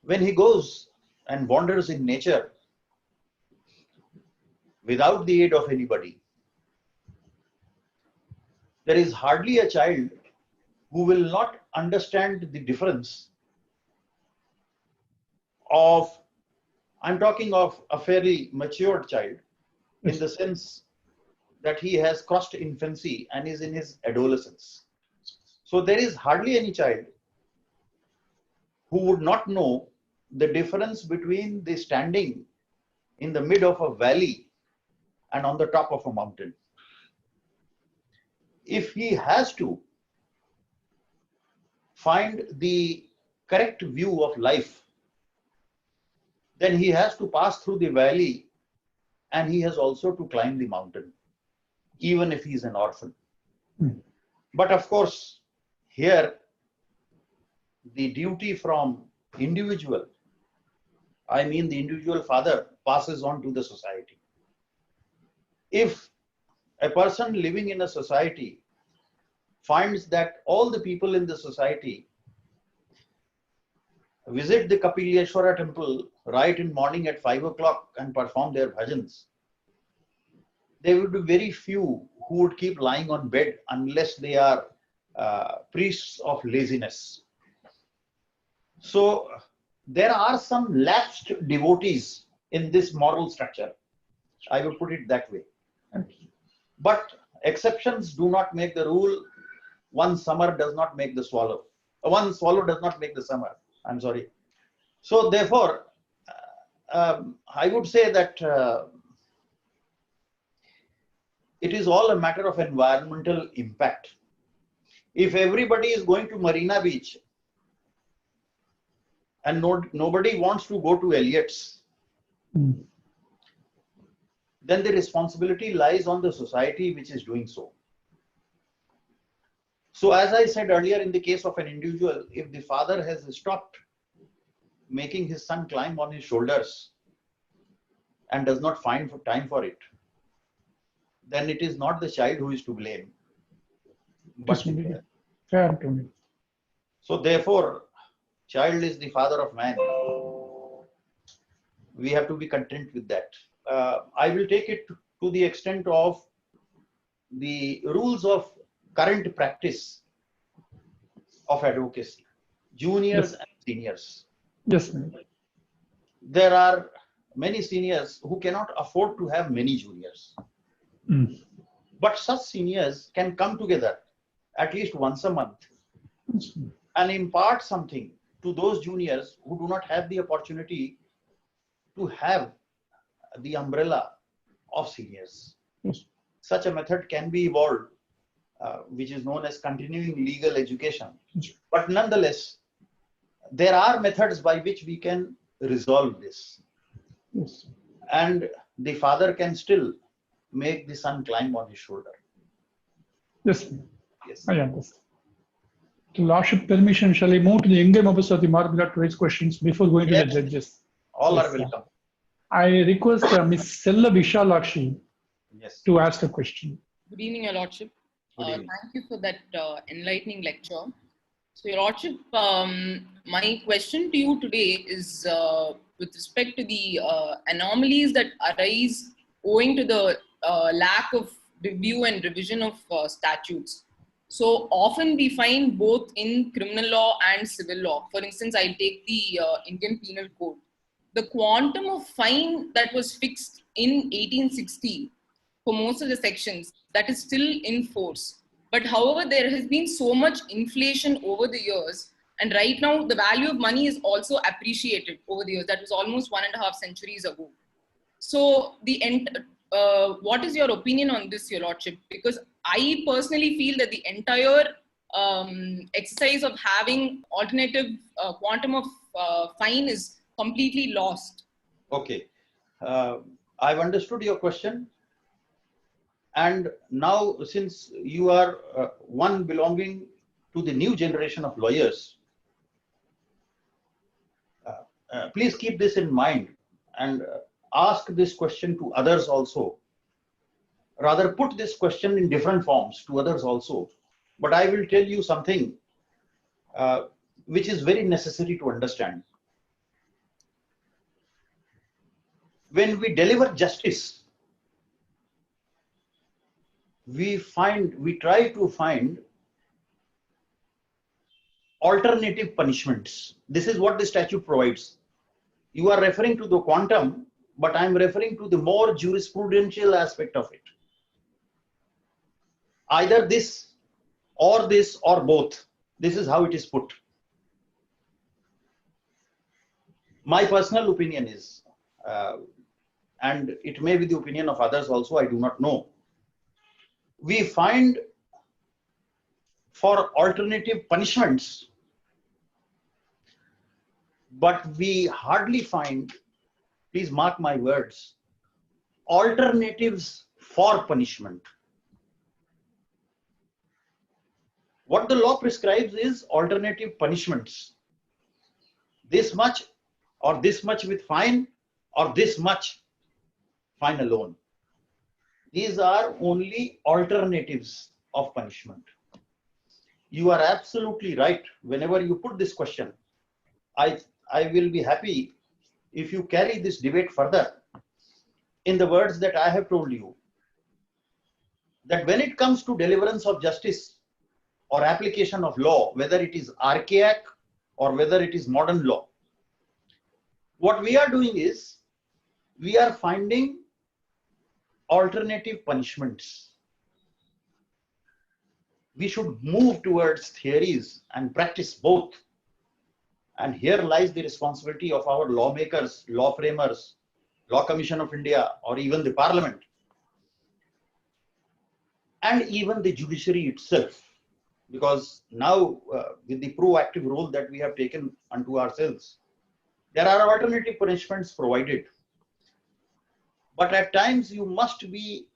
when he goes and wanders in nature without the aid of anybody, there is hardly a child who will not understand the difference of, I'm talking of a fairly matured child, in the sense that he has crossed infancy and is in his adolescence. So there is hardly any child who would not know the difference between the standing in the mid of a valley and on the top of a mountain. If he has to find the correct view of life, then he has to pass through the valley and he has also to climb the mountain, even if he is an orphan. But of course, here the duty from individual, I mean the individual father, passes on to the society. If a person living in a society finds that all the people in the society visit the Kapileshwara temple right in morning at 5 o'clock and perform their bhajans, there would be very few who would keep lying on bed unless they are priests of laziness. So there are some lapsed devotees in this moral structure. I would put it that way. But exceptions do not make the rule. One summer does not make the swallow. One swallow does not make the summer. I'm sorry. So therefore, I would say that it is all a matter of environmental impact. If everybody is going to Marina Beach and nobody wants to go to Elliott's, then the responsibility lies on the society which is doing so. So as I said earlier, in the case of an individual, if the father has stopped making his son climb on his shoulders and does not find time for it, then it is not the child who is to blame, but the parent. Fair to me. So therefore, child is the father of man. We have to be content with that. I will take it to the extent of the rules of current practice of advocacy, juniors and seniors. Yes, ma'am. There are many seniors who cannot afford to have many juniors. But such seniors can come together at least once a month and impart something to those juniors who do not have the opportunity to have the umbrella of seniors. Yes. Such a method can be evolved, which is known as continuing legal education. But nonetheless, there are methods by which we can resolve this. Yes. And the father can still make the son climb on his shoulder. Yes. Yes. I understand. To Lordship permission, shall I move to the younger members of the Marble to raise questions before going to Yes. the judges? All Yes, are sir. welcome. I request Ms. Sella Vishalakshi Yes. to ask a question. Good evening, Your Lordship. Good evening. Thank you for that enlightening lecture. So, Your Lordship, my question to you today is with respect to the anomalies that arise owing to the lack of review and revision of statutes. So often we find both in criminal law and civil law. For instance, I'll take the Indian Penal Code. The quantum of fine that was fixed in 1860 for most of the sections, that is still in force. But however, there has been so much inflation over the years, and right now the value of money is also appreciated over the years. That was almost 1.5 centuries ago. So what is your opinion on this, Your Lordship? Because I personally feel that the entire exercise of having alternative quantum of fine is completely lost. Okay. I've understood your question. And now, since you are one belonging to the new generation of lawyers, please keep this in mind and ask this question to others also. Rather, put this question in different forms to others also. But I will tell you something which is very necessary to understand. When we deliver justice, we try to find alternative punishments. This is what the statute provides. You are referring to the quantum, but I'm referring to the more jurisprudential aspect of it. Either this or both. This is how it is put. My personal opinion is, and it may be the opinion of others also, I do not know. We find for alternative punishments, but we hardly find, please mark my words, alternatives for punishment. What the law prescribes is alternative punishments. this much or this much with fine or this much fine alone. These are only alternatives of punishment. You are absolutely right. Whenever you put this question, I will be happy if you carry this debate further in the words that I have told you, that when it comes to deliverance of justice or application of law, whether it is archaic or whether it is modern law, what we are doing is we are finding alternative punishments. We should move towards theories and practice both. And here lies the responsibility of our lawmakers, law framers, Law Commission of India, or even the Parliament, and even the judiciary itself. Because now, with the proactive role that we have taken unto ourselves, there are alternative punishments provided. But at times, you must be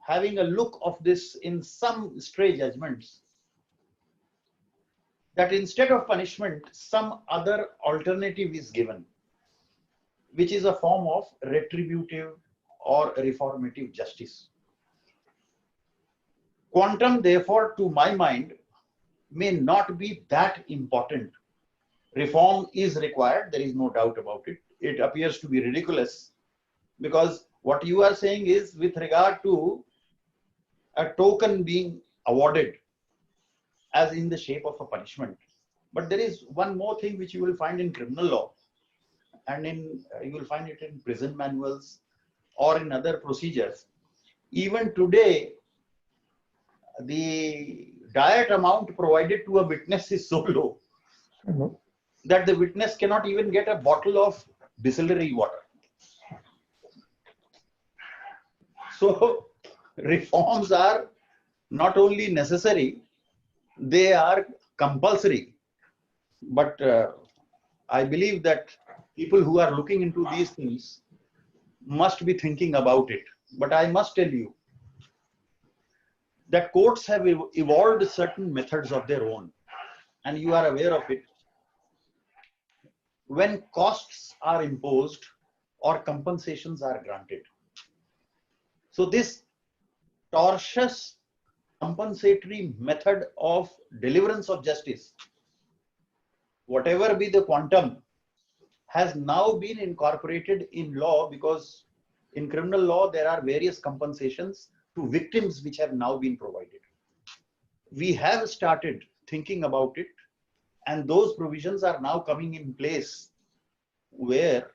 having a look of this in some stray judgments, that instead of punishment, some other alternative is given, which is a form of retributive or reformative justice. Quantum, therefore, to my mind, may not be that important. Reform is required, there is no doubt about it. It appears to be ridiculous, because what you are saying is with regard to a token being awarded as in the shape of a punishment. But there is one more thing which you will find in criminal law, and you will find it in prison manuals or in other procedures. Even today, the diet amount provided to a witness is so low that the witness cannot even get a bottle of distillery water. So reforms are not only necessary, they are compulsory. But I believe that people who are looking into these things must be thinking about it. But I must tell you that courts have evolved certain methods of their own, and you are aware of it. When costs are imposed or compensations are granted. So this tortious compensatory method of deliverance of justice, whatever be the quantum, has now been incorporated in law, because in criminal law there are various compensations to victims which have now been provided. We have started thinking about it, and those provisions are now coming in place where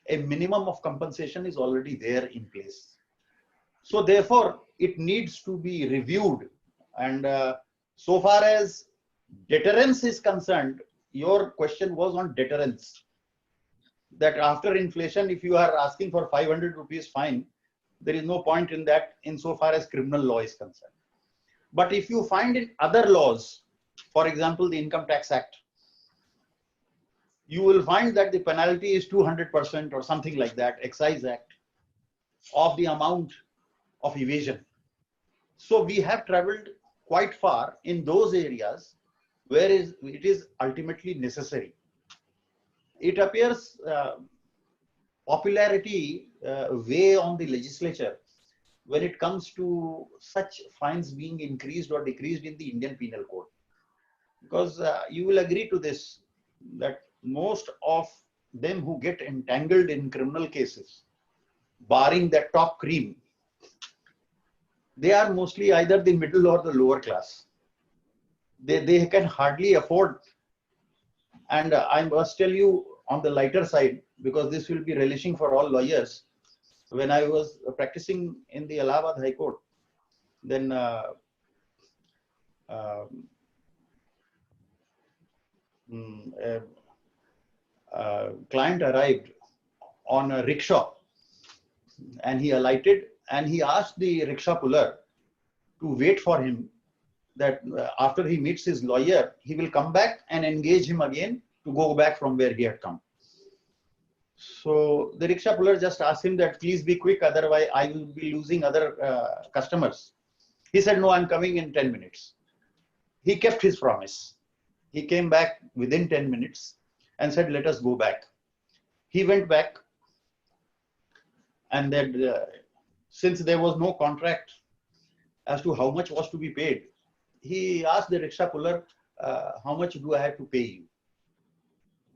a minimum of compensation is already there in place. So therefore, it needs to be reviewed. And so far as deterrence is concerned, your question was on deterrence. That after inflation, if you are asking for 500 rupees fine, there is no point in that insofar as criminal law is concerned. But if you find in other laws, for example, the Income Tax Act, you will find that the penalty is 200% or something like that, Excise Act, of the amount of evasion. So we have traveled quite far in those areas where it is ultimately necessary. It appears popularity weigh on the legislature when it comes to such fines being increased or decreased in the Indian Penal Code. Because you will agree to this, that most of them who get entangled in criminal cases, barring that top cream, they are mostly either the middle or the lower class. They can hardly afford. And I must tell you on the lighter side, because this will be relishing for all lawyers, when I was practicing in the Allahabad High Court, then client arrived on a rickshaw, and he alighted, and he asked the rickshaw puller to wait for him, that after he meets his lawyer, he will come back and engage him again to go back from where he had come. So the rickshaw puller just asked him that, please be quick, otherwise I will be losing other customers. He said, no, I'm coming in 10 minutes. He kept his promise. He came back within 10 minutes. and said, let us go back. He went back, and then since there was no contract as to how much was to be paid, he asked the rickshaw puller, how much do I have to pay you?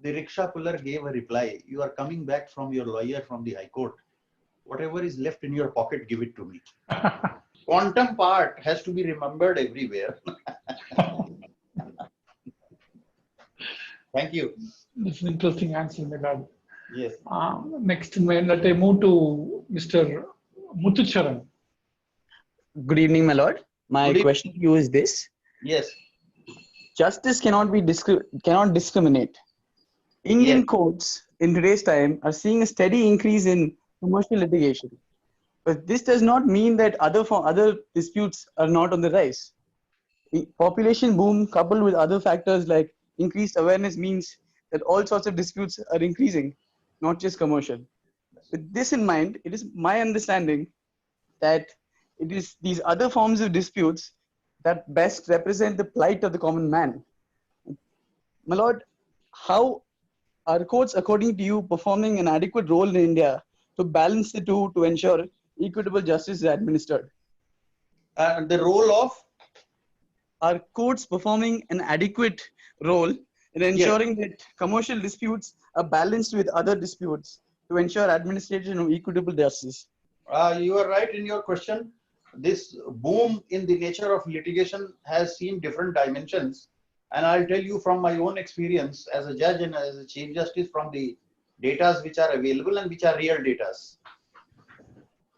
The rickshaw puller gave a reply, you are coming back from your lawyer from the High Court. Whatever is left in your pocket, give it to me. Quantum part has to be remembered everywhere. Thank you. That's an interesting answer, Megad. Yes. Next, let I move to Mr. Muthucharan. Good evening, my lord. My Good evening. question to you is this: Yes. justice cannot discriminate. Indian Yes. courts in today's time are seeing a steady increase in commercial litigation, but this does not mean that other disputes are not on the rise. The population boom coupled with other factors like increased awareness means that all sorts of disputes are increasing, not just commercial. With this in mind, it is my understanding that it is these other forms of disputes that best represent the plight of the common man. My lord, how are courts, according to you, performing an adequate role in India to balance the two to ensure equitable justice is administered? The role of? Are courts performing an adequate role in ensuring that commercial disputes are balanced with other disputes to ensure administration of equitable justice? You are right in your question. This boom in the nature of litigation has seen different dimensions. And I'll tell you from my own experience as a judge and as a Chief Justice from the data which are available and which are real data.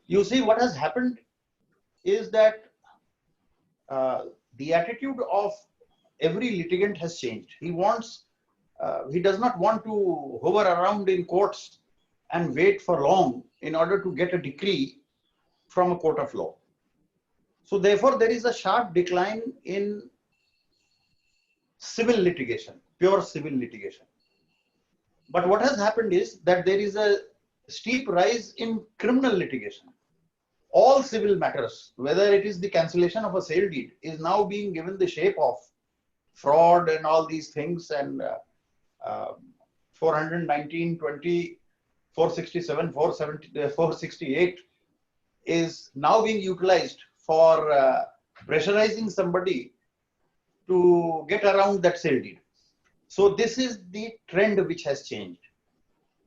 You see, what has happened is that the attitude of every litigant has changed. He does not want to hover around in courts and wait for long in order to get a decree from a court of law. So therefore, there is a sharp decline in civil litigation, pure civil litigation. But what has happened is that there is a steep rise in criminal litigation. All civil matters, whether it is the cancellation of a sale deed, is now being given the shape of fraud and all these things, and 419, 20, 467, 470, 468 is now being utilized for pressurizing somebody to get around that sale deed. So this is the trend which has changed.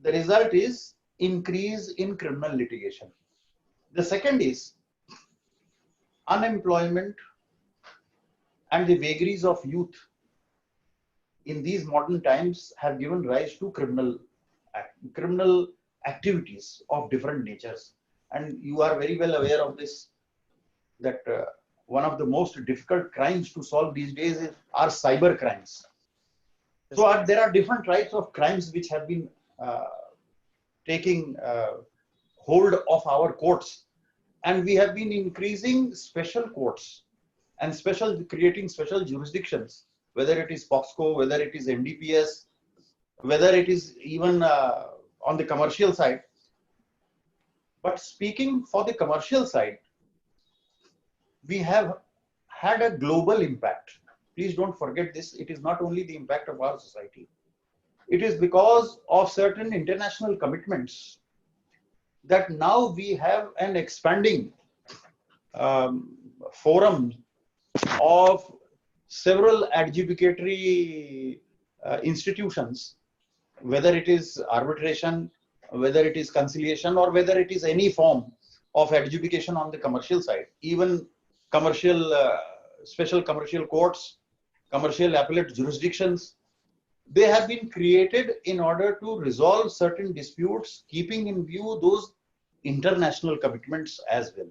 The result is increase in criminal litigation. The second is unemployment and the vagaries of youth in these modern times have given rise to criminal activities of different natures. And you are very well aware of this, that one of the most difficult crimes to solve these days are cyber crimes. So there are different types of crimes which have been taking hold of our courts, and we have been increasing special courts and creating special jurisdictions, whether it is POXCO, whether it is NDPS, whether it is even on the commercial side. But speaking for the commercial side, we have had a global impact. Please don't forget this. It is not only the impact of our society. It is because of certain international commitments that now we have an expanding forum of several adjudicatory institutions, whether it is arbitration, whether it is conciliation, or whether it is any form of adjudication on the commercial side, even commercial, special commercial courts, commercial appellate jurisdictions. They have been created in order to resolve certain disputes, keeping in view those international commitments as well.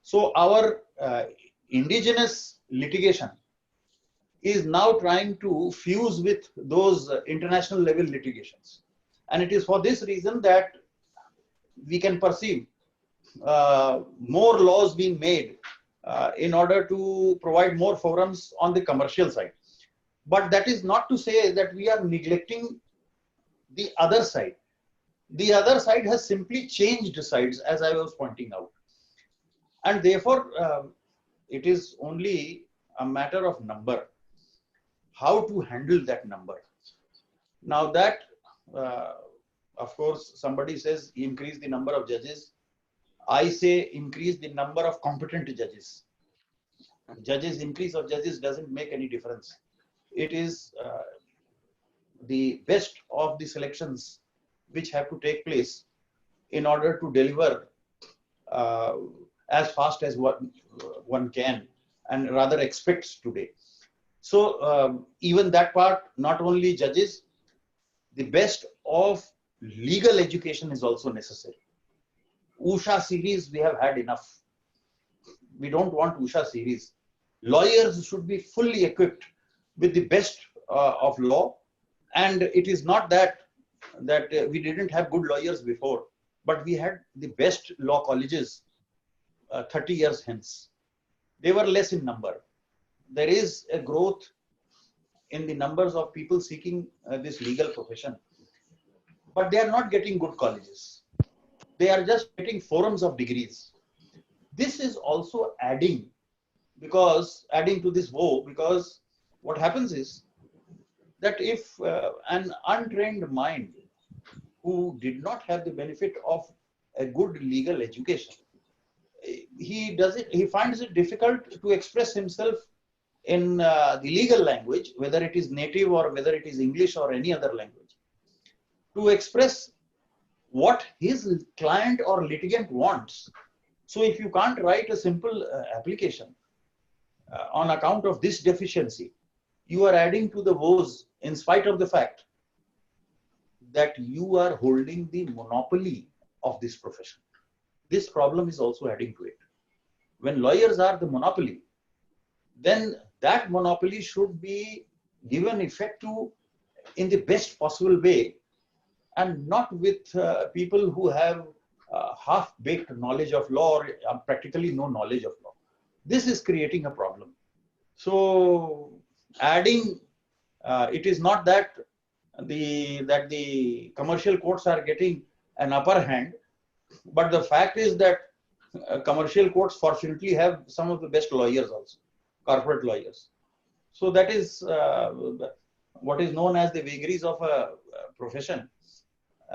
So our indigenous litigation is now trying to fuse with those international level litigations. And it is for this reason that we can perceive more laws being made in order to provide more forums on the commercial side. But that is not to say that we are neglecting the other side. The other side has simply changed sides, as I was pointing out. And therefore, it is only a matter of number, how to handle that number. Now that, of course, somebody says increase the number of judges. I say increase the number of competent judges. Increase of judges doesn't make any difference. It is the best of the selections which have to take place in order to deliver as fast as one can and rather expects today. So even that part, not only judges, the best of legal education is also necessary. Usha series we have had enough. We don't want Usha series. Lawyers should be fully equipped with the best of law. And it is not that we didn't have good lawyers before, but we had the best law colleges 30 years hence. They were less in number. There is a growth in the numbers of people seeking this legal profession, but they are not getting good colleges. They are just getting forums of degrees. This is also adding to this woe, because what happens is that if an untrained mind who did not have the benefit of a good legal education, he finds it difficult to express himself in the legal language, whether it is native or whether it is English or any other language, to express what his client or litigant wants. So if you can't write a simple application on account of this deficiency, you are adding to the woes in spite of the fact that you are holding the monopoly of this profession. This problem is also adding to it. When lawyers are the monopoly, then that monopoly should be given effect to in the best possible way, and not with people who have half-baked knowledge of law or practically no knowledge of law. This is creating a problem. So adding, it is not that the commercial courts are getting an upper hand, but the fact is that commercial courts fortunately have some of the best lawyers also, corporate lawyers. So that is what is known as the vagaries of a profession.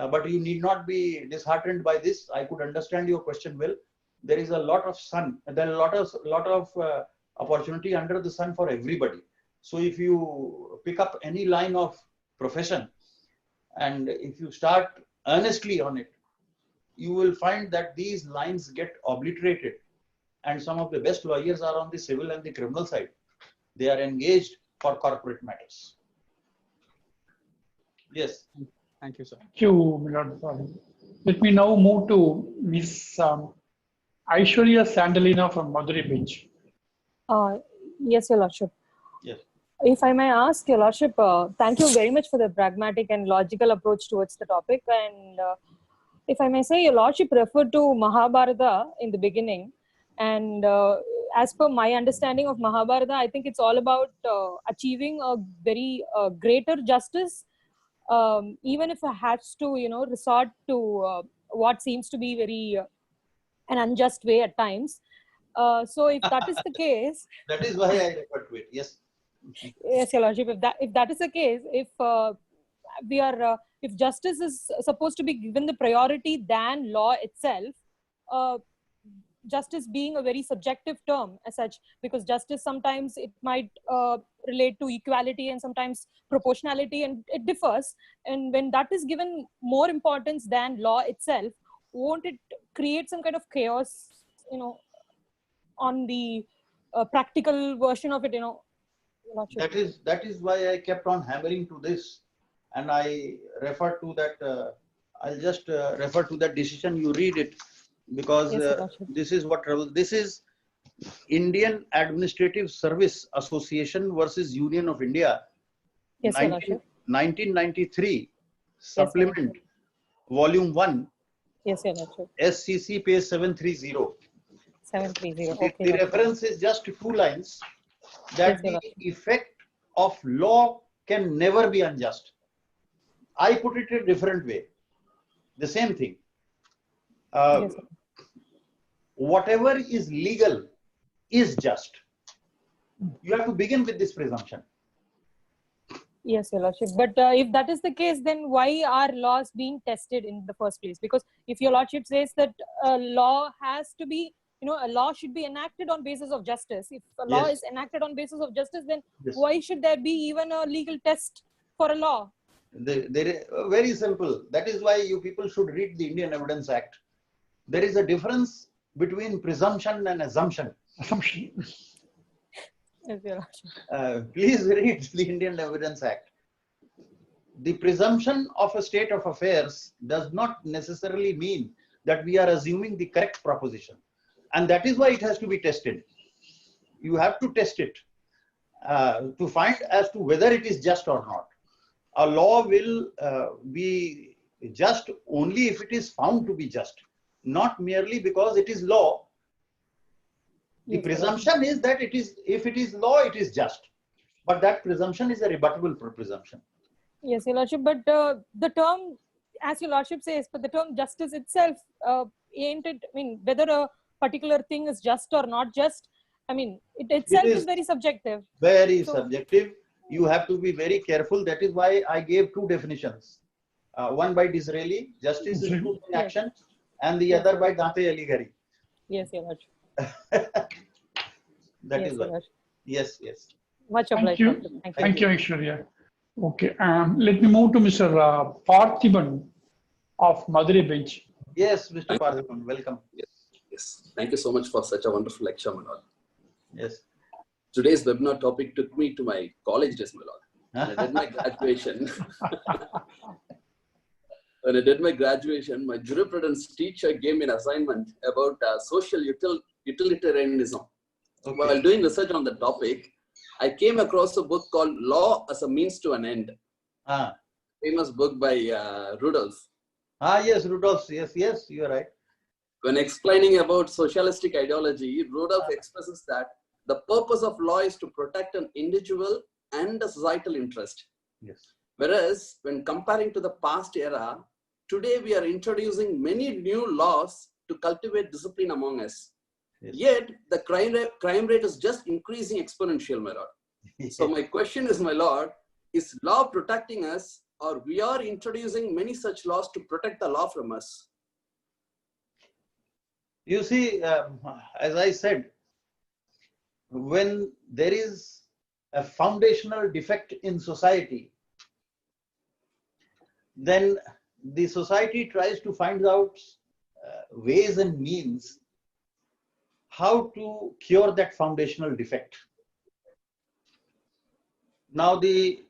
But you need not be disheartened by this. I could understand your question well. There is a lot of sun. There are a lot of opportunity under the sun for everybody. So if you pick up any line of profession and if you start earnestly on it, you will find that these lines get obliterated. And some of the best lawyers are on the civil and the criminal side. They are engaged for corporate matters. Yes. Thank you, sir. Thank you, Milord. Let me now move to Ms. Aishwarya Sandalina from Madurai Beach. Yes, Your Lordship. Yes. If I may ask, Your Lordship, thank you very much for the pragmatic and logical approach towards the topic. And if I may say, Your Lordship referred to Mahabharata in the beginning. And as per my understanding of Mahabharata, I think it's all about achieving a very greater justice, even if it has to, resort to what seems to be very an unjust way at times. So if that is the case, that is why I refer to it. Yes. Yes, Your Lordship. If that is the case, if if justice is supposed to be given the priority than law itself, justice being a very subjective term as such, because justice sometimes it might relate to equality and sometimes proportionality, and it differs. And when that is given more importance than law itself, won't it create some kind of chaos, on the practical version of it, That is why I kept on hammering to this, and I refer to that. I'll just refer to that decision. You read it, because this is what troubles. This is Indian Administrative Service Association versus Union of India. Yes, 1993 supplement, volume 1. Yes, Your Lordship. SCC page 730. 730. The Okay. reference is just 2 lines, that Yes, the Your effect of law can never be unjust. I put it a different way. The same thing. Yes, sir. Whatever is legal is just. You have to begin with this presumption. Yes, Your Lordship. But if that is the case, then why are laws being tested in the first place? Because if Your Lordship says that a law has to be, a law should be enacted on basis of justice. If a law Yes. is enacted on basis of justice, then Yes. why should there be even a legal test for a law? Very simple. That is why you people should read the Indian Evidence Act. There is a difference between presumption and assumption. Assumption. Yes, Your Lordship. Please read the Indian Evidence Act. The presumption of a state of affairs does not necessarily mean that we are assuming the correct proposition. And that is why it has to be tested. You have to test it to find as to whether it is just or not. A law will be just only if it is found to be just, not merely because it is law. The Yes, presumption is that if it is law, it is just. But that presumption is a rebuttable presumption. Yes, Your Lordship. But the term, as Your Lordship says, but the term justice itself, ain't it? I mean, whether a particular thing is just or not just, I mean, it itself is very subjective. Very subjective. You have to be very careful. That is why I gave two definitions. One by Disraeli, justice is truth in action, and the other by Dante Alighieri. Yes, Your Lordship. That Yes, is Your why. Lordship. Yes, yes. Much Thank obliged. you. Doctor. Thank you, Aishwarya. Okay, let me move to Mr. Parthiban of Madurai bench. Yes, Mr. Parthiban, welcome. Yes. Thank you so much for such a wonderful lecture, my lord. Yes. Today's webinar topic took me to my college days, my lord. When I did my graduation, my jurisprudence teacher gave me an assignment about social utilitarianism. Okay. While doing research on the topic, I came across a book called Law as a Means to an End. Famous book by Rudolph. Yes, Rudolph. Yes, yes, you are right. When explaining about socialistic ideology, Rudolph expresses that the purpose of law is to protect an individual and a societal interest. Yes. Whereas, when comparing to the past era, today we are introducing many new laws to cultivate discipline among us. Yes. Yet, the crime rate is just increasing exponential, my lord. So my question is, my lord, is law protecting us, or we are introducing many such laws to protect the law from us? You see, as I said, when there is a foundational defect in society, then the society tries to find out ways and means how to cure that foundational defect. Now, the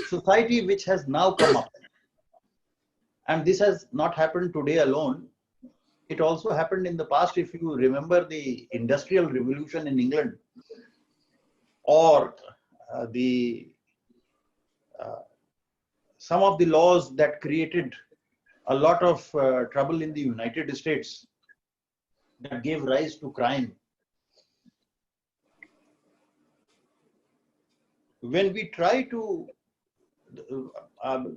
society which has now come up, and this has not happened today alone, it also happened in the past. If you remember the Industrial Revolution in England, or some of the laws that created a lot of trouble in the United States, that gave rise to crime. When we try to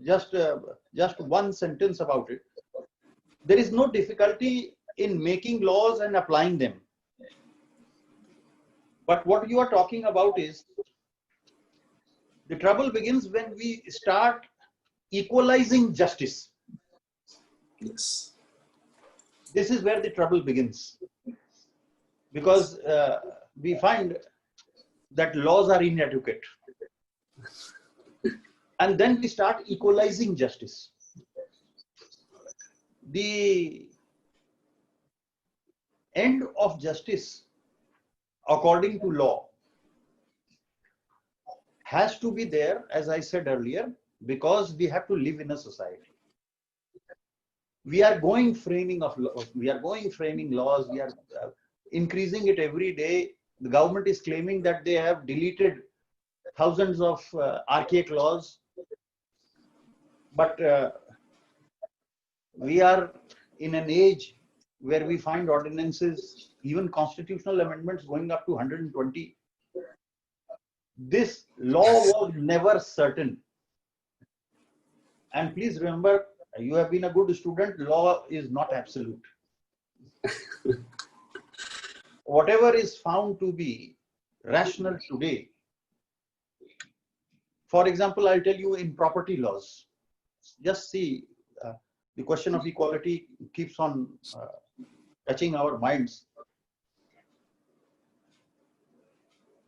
just one sentence about it, there is no difficulty in making laws and applying them. But what you are talking about is the trouble begins when we start equalizing justice. Yes. This is where the trouble begins, because we find that laws are inadequate. And then we start equalizing justice. The end of justice, according to law, has to be there, as I said earlier, because we have to live in a society. We are going framing laws, we are increasing it every day. The government is claiming that they have deleted thousands of archaic laws, but we are in an age where we find ordinances, even constitutional amendments, going up to 120. This law was never certain. And please remember, you have been a good student, law is not absolute. Whatever is found to be rational today, For example, I'll tell you in property laws, just see the question of equality keeps on touching our minds.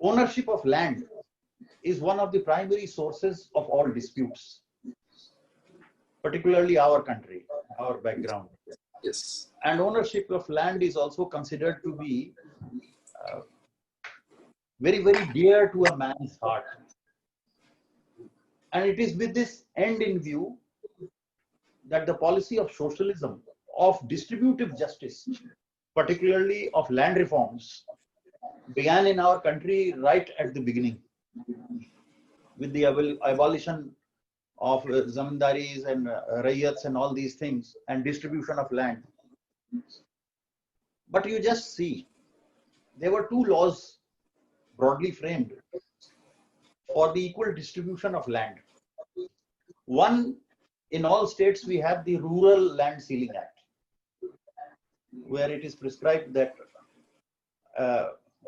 Ownership of land is one of the primary sources of all disputes, particularly our country, our background. Yes. And ownership of land is also considered to be very, very dear to a man's heart. And it is with this end in view that the policy of socialism, of distributive justice, particularly of land reforms, began in our country right at the beginning with the abolition of zamindaris and rayats and all these things and distribution of land. But you just see, there were two laws broadly framed for the equal distribution of land. One, in all states, we have the Rural Land Ceiling Act, where it is prescribed that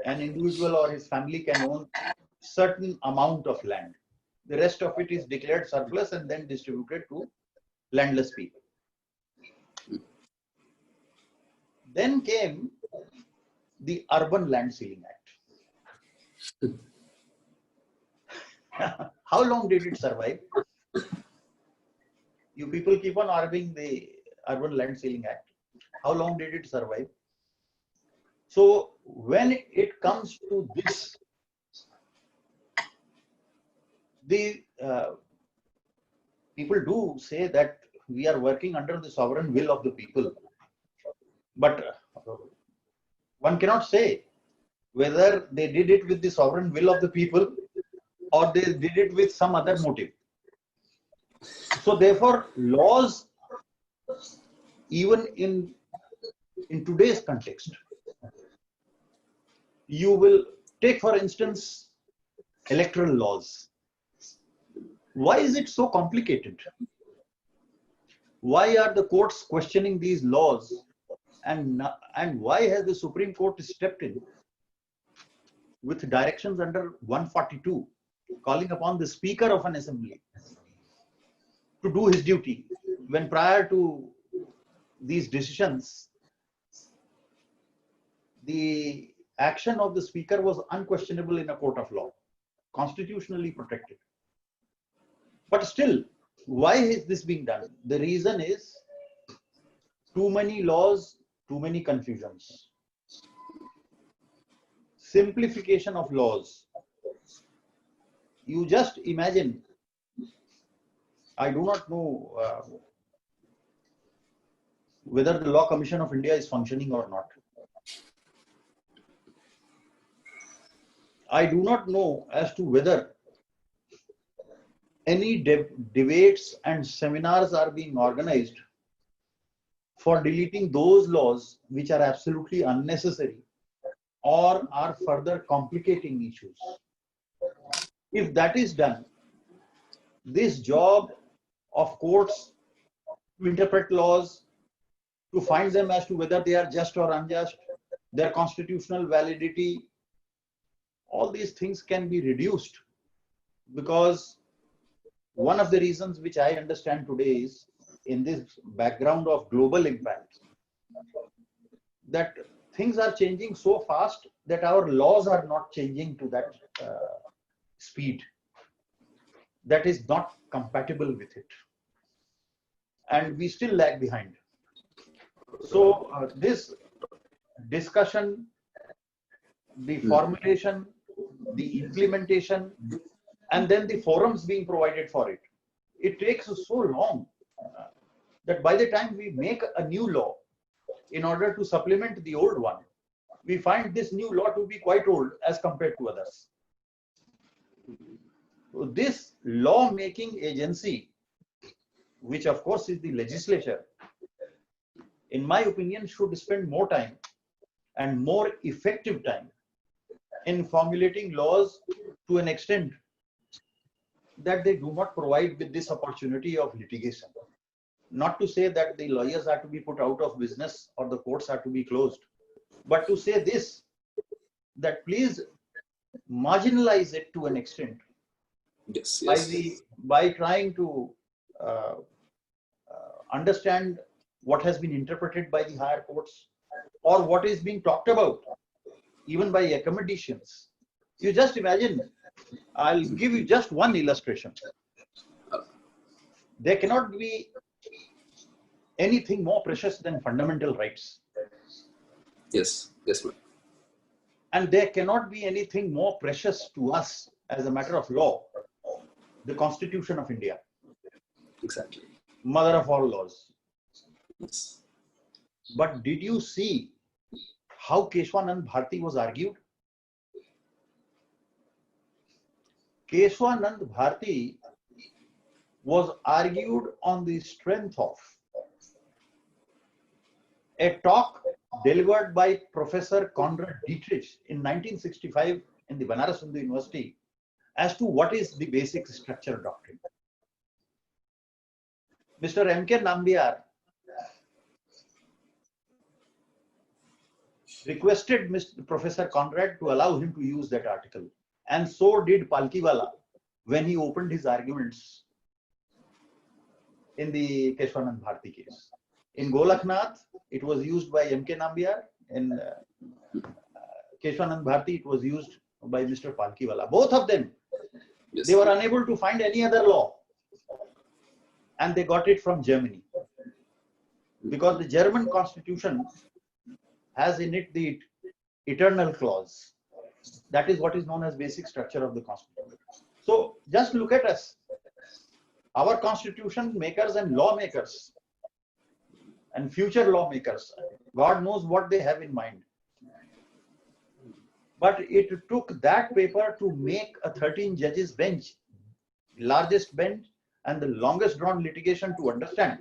an individual or his family can own certain amount of land. The rest of it is declared surplus and then distributed to landless people. Then came the Urban Land Ceiling Act. How long did it survive? You people keep on arguing the Urban Land Ceiling Act. How long did it survive? So when it comes to this, the people do say that we are working under the sovereign will of the people. But one cannot say whether they did it with the sovereign will of the people or they did it with some other motive. So therefore, laws, even in today's context, you will take, for instance, electoral laws. Why is it so complicated? Why are the courts questioning these laws? And why has the Supreme Court stepped in with directions under 142, calling upon the Speaker of an Assembly to do his duty, when prior to these decisions, the action of the Speaker was unquestionable in a court of law, constitutionally protected. But still, why is this being done? The reason is too many laws, too many confusions. Simplification of laws. You just imagine, I do not know whether the Law Commission of India is functioning or not. I do not know as to whether any debates and seminars are being organized for deleting those laws which are absolutely unnecessary or are further complicating issues. If that is done, this job of courts to interpret laws, to find them as to whether they are just or unjust, their constitutional validity, all these things can be reduced, because one of the reasons which I understand today is, in this background of global impact, that things are changing so fast that our laws are not changing to that speed. That is not compatible with it. And we still lag behind. So this discussion, the formulation, the implementation, and then the forums being provided for it, it takes so long that by the time we make a new law in order to supplement the old one, we find this new law to be quite old as compared to others. So this law-making agency, which of course is the legislature, in my opinion, should spend more time and more effective time in formulating laws to an extent that they do not provide with this opportunity of litigation. Not to say that the lawyers are to be put out of business or the courts are to be closed, but to say this, that please marginalize it to an extent Yes, by yes. by trying to uh, understand what has been interpreted by the higher courts or what is being talked about even by academicians. You just imagine, I'll give you just one illustration. There cannot be anything more precious than fundamental rights. Yes, yes, ma'am. And there cannot be anything more precious to us as a matter of law, the Constitution of India, Exactly. mother of all laws. Yes. But did you see how Keshwanand Bharti was argued? Keshwanand Bharti was argued on the strength of a talk delivered by Professor Conrad Dietrich in 1965 in the Banaras Hindu University as to what is the basic structure doctrine. Mr. M.K. Nambiar requested Professor Conrad to allow him to use that article. And so did Palkiwala when he opened his arguments in the Keshwanand Bharti case. In Golaknath, it was used by M.K. Nambiar. In Keshwanand Bharti, it was used by Mr. Palkiwala. Both of them, Yes. they were unable to find any other law. And they got it from Germany. Because the German constitution has in it the eternal clause. That is what is known as basic structure of the constitution. So just look at us. Our constitution makers and lawmakers and future lawmakers, God knows what they have in mind. But it took that paper to make a 13 judges bench, largest bench and the longest drawn litigation to understand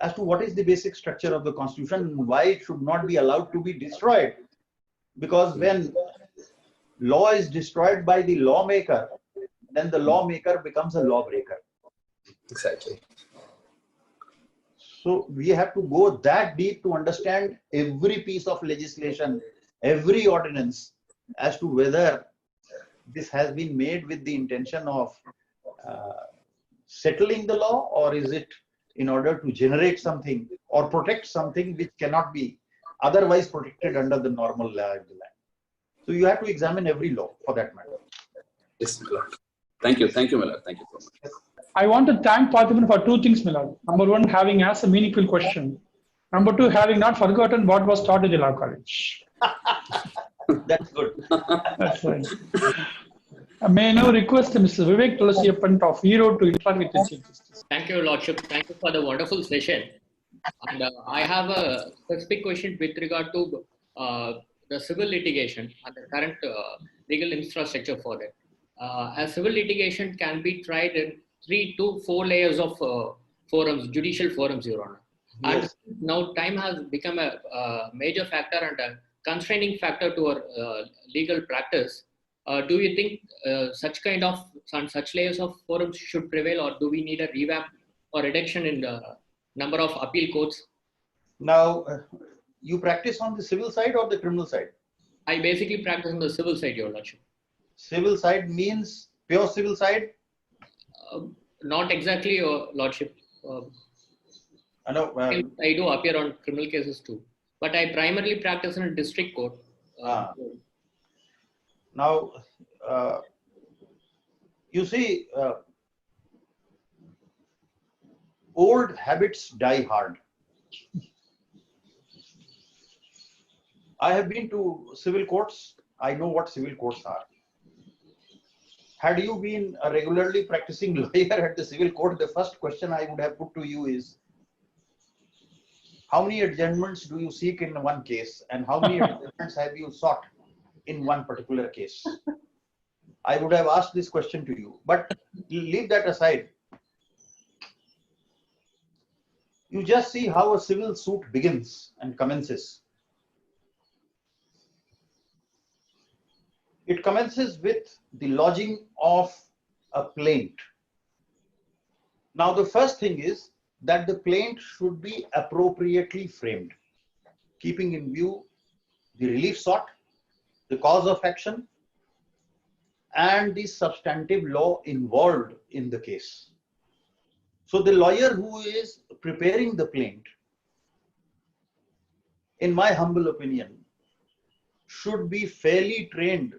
as to what is the basic structure of the constitution and why it should not be allowed to be destroyed. Because when law is destroyed by the lawmaker, then the lawmaker becomes a lawbreaker. Exactly. So we have to go that deep to understand every piece of legislation, every ordinance, as to whether this has been made with the intention of settling the law, or is it in order to generate something or protect something which cannot be otherwise protected under the normal law of the land. So you have to examine every law for that matter. Yes, my lord. Thank you, my lord. Thank you so much. I want to thank Parthiban for two things, Milad. Number one, having asked a meaningful question. Number two, having not forgotten what was taught in the law college. That's good. That's right. May I now request Mr. Vivek Tulasiyappan of Hero to interact with the Chief Justice. Thank you, Lordship. Thank you for the wonderful session. And I have a specific question with regard to the civil litigation and the current legal infrastructure for that. A civil litigation can be tried in 3 to 4 layers of forums, judicial forums, Your Honor. Yes. And now time has become a major factor and a constraining factor to our legal practice. Do you think such layers of forums should prevail, or do we need a revamp or reduction in the number of appeal courts? Now, you practice on the civil side or the criminal side? I basically practice on the civil side, Your Lordship. Civil side means pure civil side? Not exactly, Your Lordship. I know. I do appear on criminal cases too, but I primarily practice in a district court. Now, you see, old habits die hard. I have been to civil courts. I know what civil courts are. Had you been a regularly practicing lawyer at the civil court, the first question I would have put to you is, how many adjournments do you seek in one case, and how many adjournments have you sought in one particular case? I would have asked this question to you, but leave that aside. You just see how a civil suit begins and commences. It commences with the lodging of a plaint. Now, the first thing is that the plaint should be appropriately framed, keeping in view the relief sought, the cause of action, and the substantive law involved in the case. So the lawyer who is preparing the plaint, in my humble opinion, should be fairly trained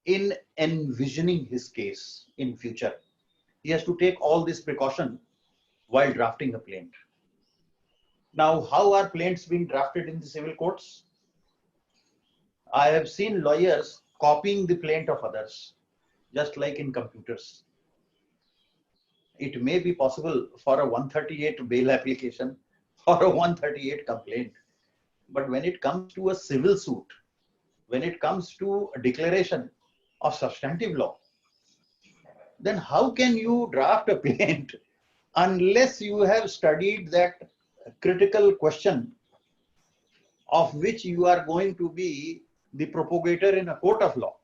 in envisioning his case in future. He has to take all this precaution while drafting a plaint. Now, how are plaints being drafted in the civil courts? I have seen lawyers copying the plaint of others, just like in computers. It may be possible for a 138 bail application or a 138 complaint, but when it comes to a civil suit, when it comes to a declaration of substantive law, then how can you draft a plaint unless you have studied that critical question of which you are going to be the propagator in a court of law?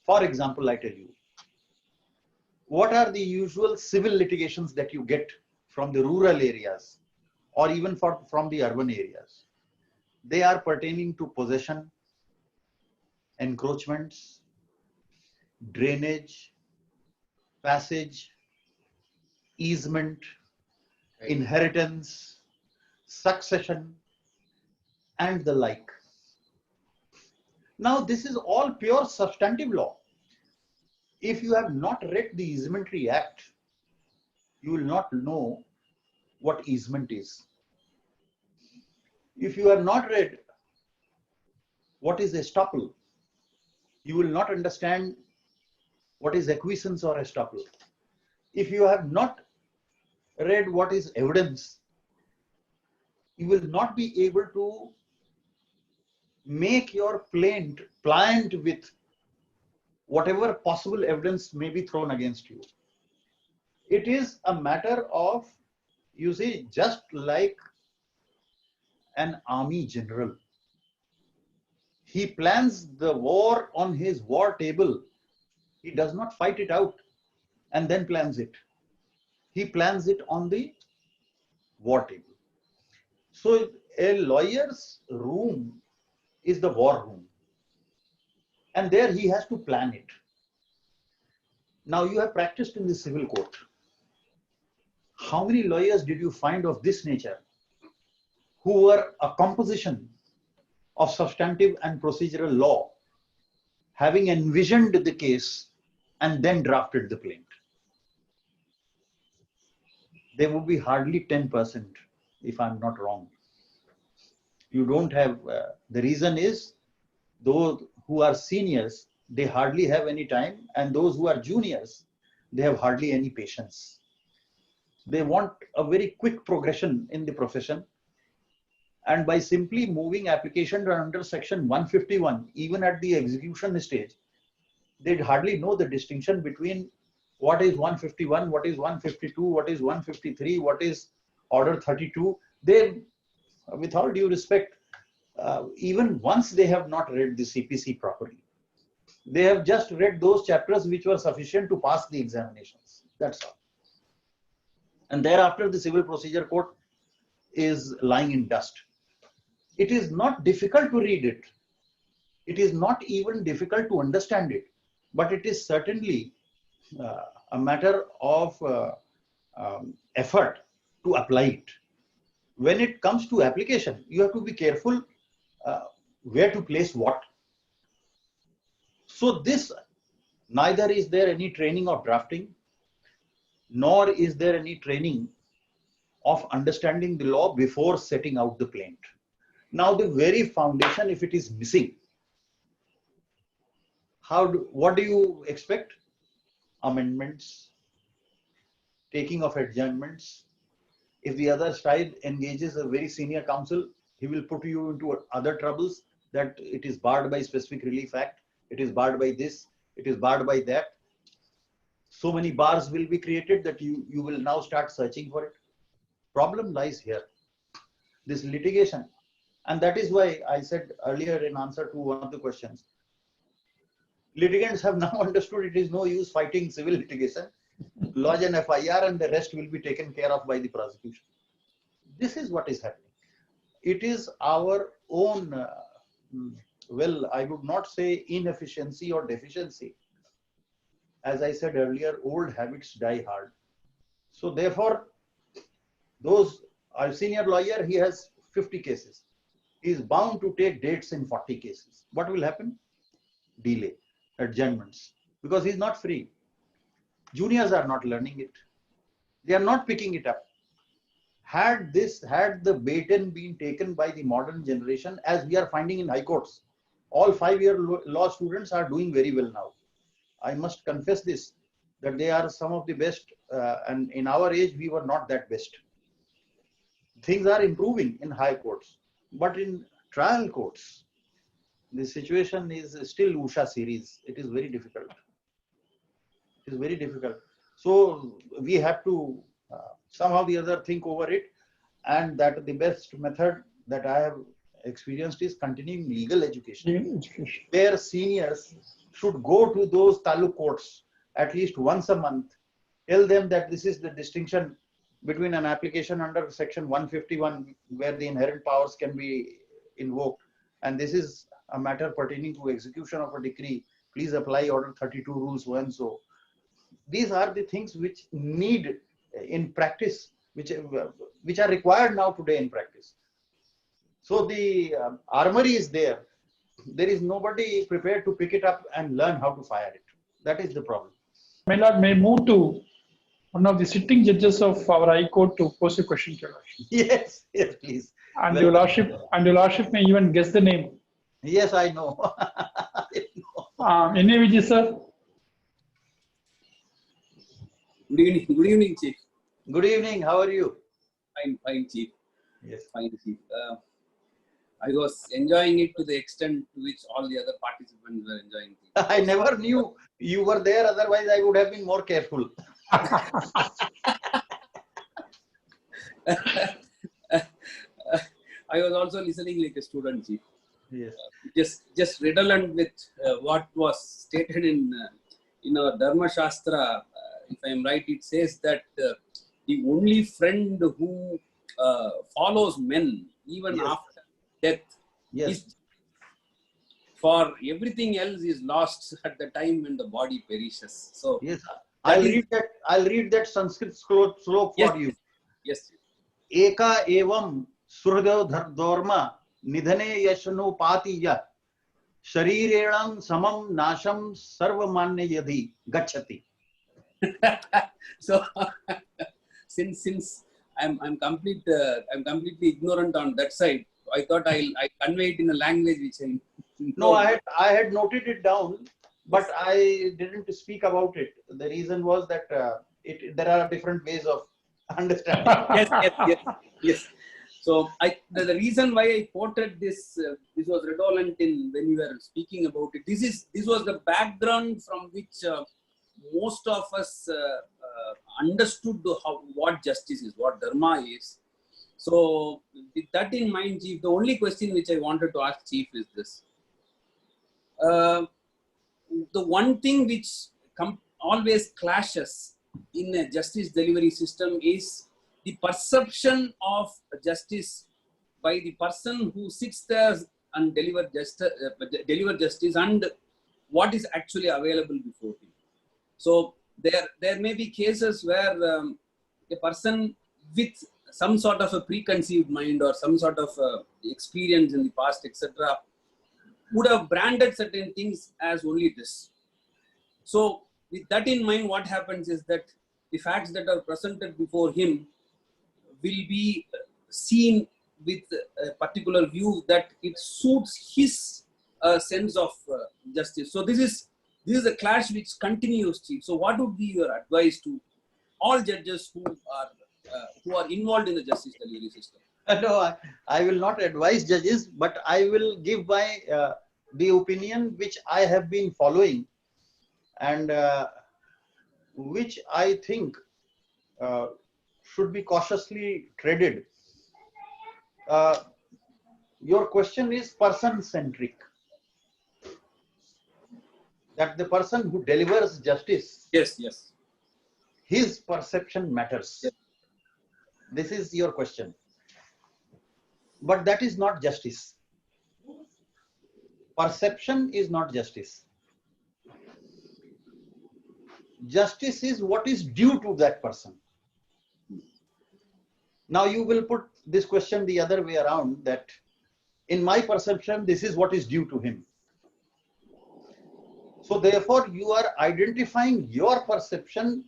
For example, I tell you, what are the usual civil litigations that you get from the rural areas or even from the urban areas? They are pertaining to possession, encroachments, drainage, passage, easement, inheritance, succession, and the like. Now, this is all pure substantive law. If you have not read the Easementary Act, you will not know what easement is. If you have not read what is estoppel, you will not understand what is acquiescence or estoppel. If you have not read what is evidence, you will not be able to make your plaint pliant with whatever possible evidence may be thrown against you. It is a matter of, you see, just like an army general. He plans the war on his war table. He does not fight it out and then plans it. He plans it on the war table. So a lawyer's room is the war room. And there he has to plan it. Now you have practiced in the civil court. How many lawyers did you find of this nature who were a composition of substantive and procedural law, having envisioned the case and then drafted the plaint? There would be hardly 10%, if I'm not wrong. You don't have, the reason is those who are seniors, they hardly have any time, and those who are juniors, they have hardly any patience. They want a very quick progression in the profession. And by simply moving application under section 151, even at the execution stage, they'd hardly know the distinction between what is 151, what is 152, what is 153, what is order 32. They, with all due respect, even once they have not read the CPC properly. They have just read those chapters which were sufficient to pass the examinations. That's all. And thereafter, the Civil Procedure Code is lying in dust. It is not difficult to read it. It is not even difficult to understand it. But it is certainly a matter of effort to apply it. When it comes to application, you have to be careful where to place what. So this, neither is there any training of drafting, nor is there any training of understanding the law before setting out the plaint. Now the very foundation, if it is missing, what do you expect? Amendments, taking of adjournments. If the other side engages a very senior counsel, he will put you into other troubles, that it is barred by specific relief act, it is barred by this, it is barred by that. So many bars will be created that you will now start searching for it. Problem lies here, this litigation. And that is why I said earlier in answer to one of the questions, litigants have now understood it is no use fighting civil litigation. Lodge an FIR and the rest will be taken care of by the prosecution. This is what is happening. It is our own well, I would not say inefficiency or deficiency. As I said earlier, old habits die hard. So therefore, our senior lawyer, he has 50 cases. He is bound to take dates in 40 cases. What will happen? Delay, adjournments, because he is not free. Juniors are not learning it. They are not picking it up. Had the baton been taken by the modern generation, as we are finding in high courts, all 5-year law students are doing very well now. I must confess this, that they are some of the best, and in our age, we were not that best. Things are improving in high courts, but in trial courts, the situation is still Usha series. It is very difficult. It is very difficult. So we have to somehow the other think over it, and that the best method that I have experienced is continuing legal education. Where seniors should go to those taluk courts at least once a month, tell them that this is the distinction between an application under section 151 where the inherent powers can be invoked, and this is a matter pertaining to execution of a decree. Please apply order 32 rules so and so. These are the things which need in practice, which are required now today in practice. So the armory is there. There is nobody prepared to pick it up and learn how to fire it. That is the problem. My lord, may move to one of the sitting judges of our High Court to pose a question to your lordship. Yes, yes, please. And your lordship may even guess the name. Yes, I know. NAVG, sir. Good evening, Chief. Good evening. How are you? Fine, Chief. Yes. Fine, Chief. I was enjoying it to the extent to which all the other participants were enjoying it. I never knew you were there. Otherwise, I would have been more careful. I was also listening like a student, Chief. Yes. Just redolent with what was stated in our Dharma Shastra. If I am right, it says that the only friend who follows men even after death is, for everything else is lost at the time when the body perishes. So yes, I'll read that Sanskrit slope for you. Yes. Eka evam surdev dharma nidhane yashanu patiya sharirenam samam nasham sarvamanya yadhi gachati. So since I'm completely ignorant on that side, I thought I convey it in a language which I no, I had noted it down, but I didn't speak about it. The reason was that there are different ways of understanding. Yes. So the reason why I quoted this was redolent in when you were speaking about it. This was the background from which most of us understood what justice is, what dharma is. So with that in mind, Chief, the only question which I wanted to ask Chief is this. The one thing which always clashes in a justice delivery system is the perception of justice by the person who sits there and deliver justice and what is actually available before him. So there may be cases where a person with some sort of a preconceived mind or some sort of experience in the past, etc., would have branded certain things as only this. So with that in mind, what happens is that the facts that are presented before him will be seen with a particular view that it suits his sense of justice. So this is a clash which continues, Chief. So what would be your advice to all judges who are involved in the justice delivery system? No, I will not advise judges, but I will give my the opinion which I have been following and which I think should be cautiously treaded. Your question is person-centric. That the person who delivers justice, yes, his perception matters. Yes. This is your question. But that is not justice. Perception is not justice. Justice is what is due to that person. Now you will put this question the other way around, that in my perception, this is what is due to him. So therefore, you are identifying your perception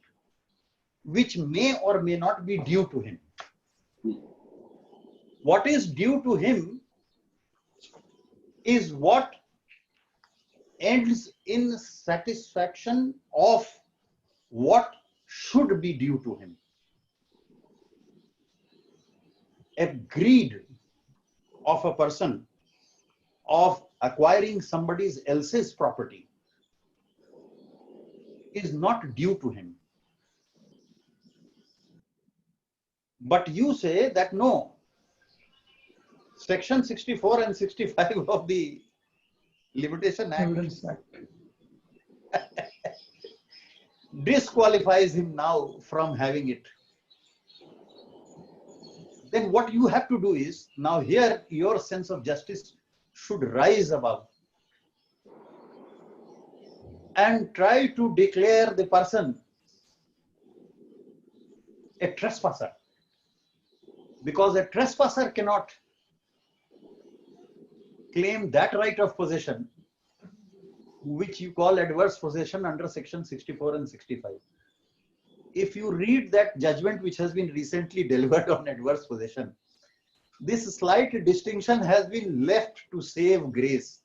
which may or may not be due to him. What is due to him is what ends in satisfaction of what should be due to him. A greed of a person of acquiring somebody else's property is not due to him. But you say that no, Section 64 and 65 of the Limitation Act disqualifies him now from having it. Then what you have to do is, now here your sense of justice should rise above and try to declare the person a trespasser. Because a trespasser cannot claim that right of possession which you call adverse possession under Section 64 and 65. If you read that judgment which has been recently delivered on adverse possession, this slight distinction has been left to save grace.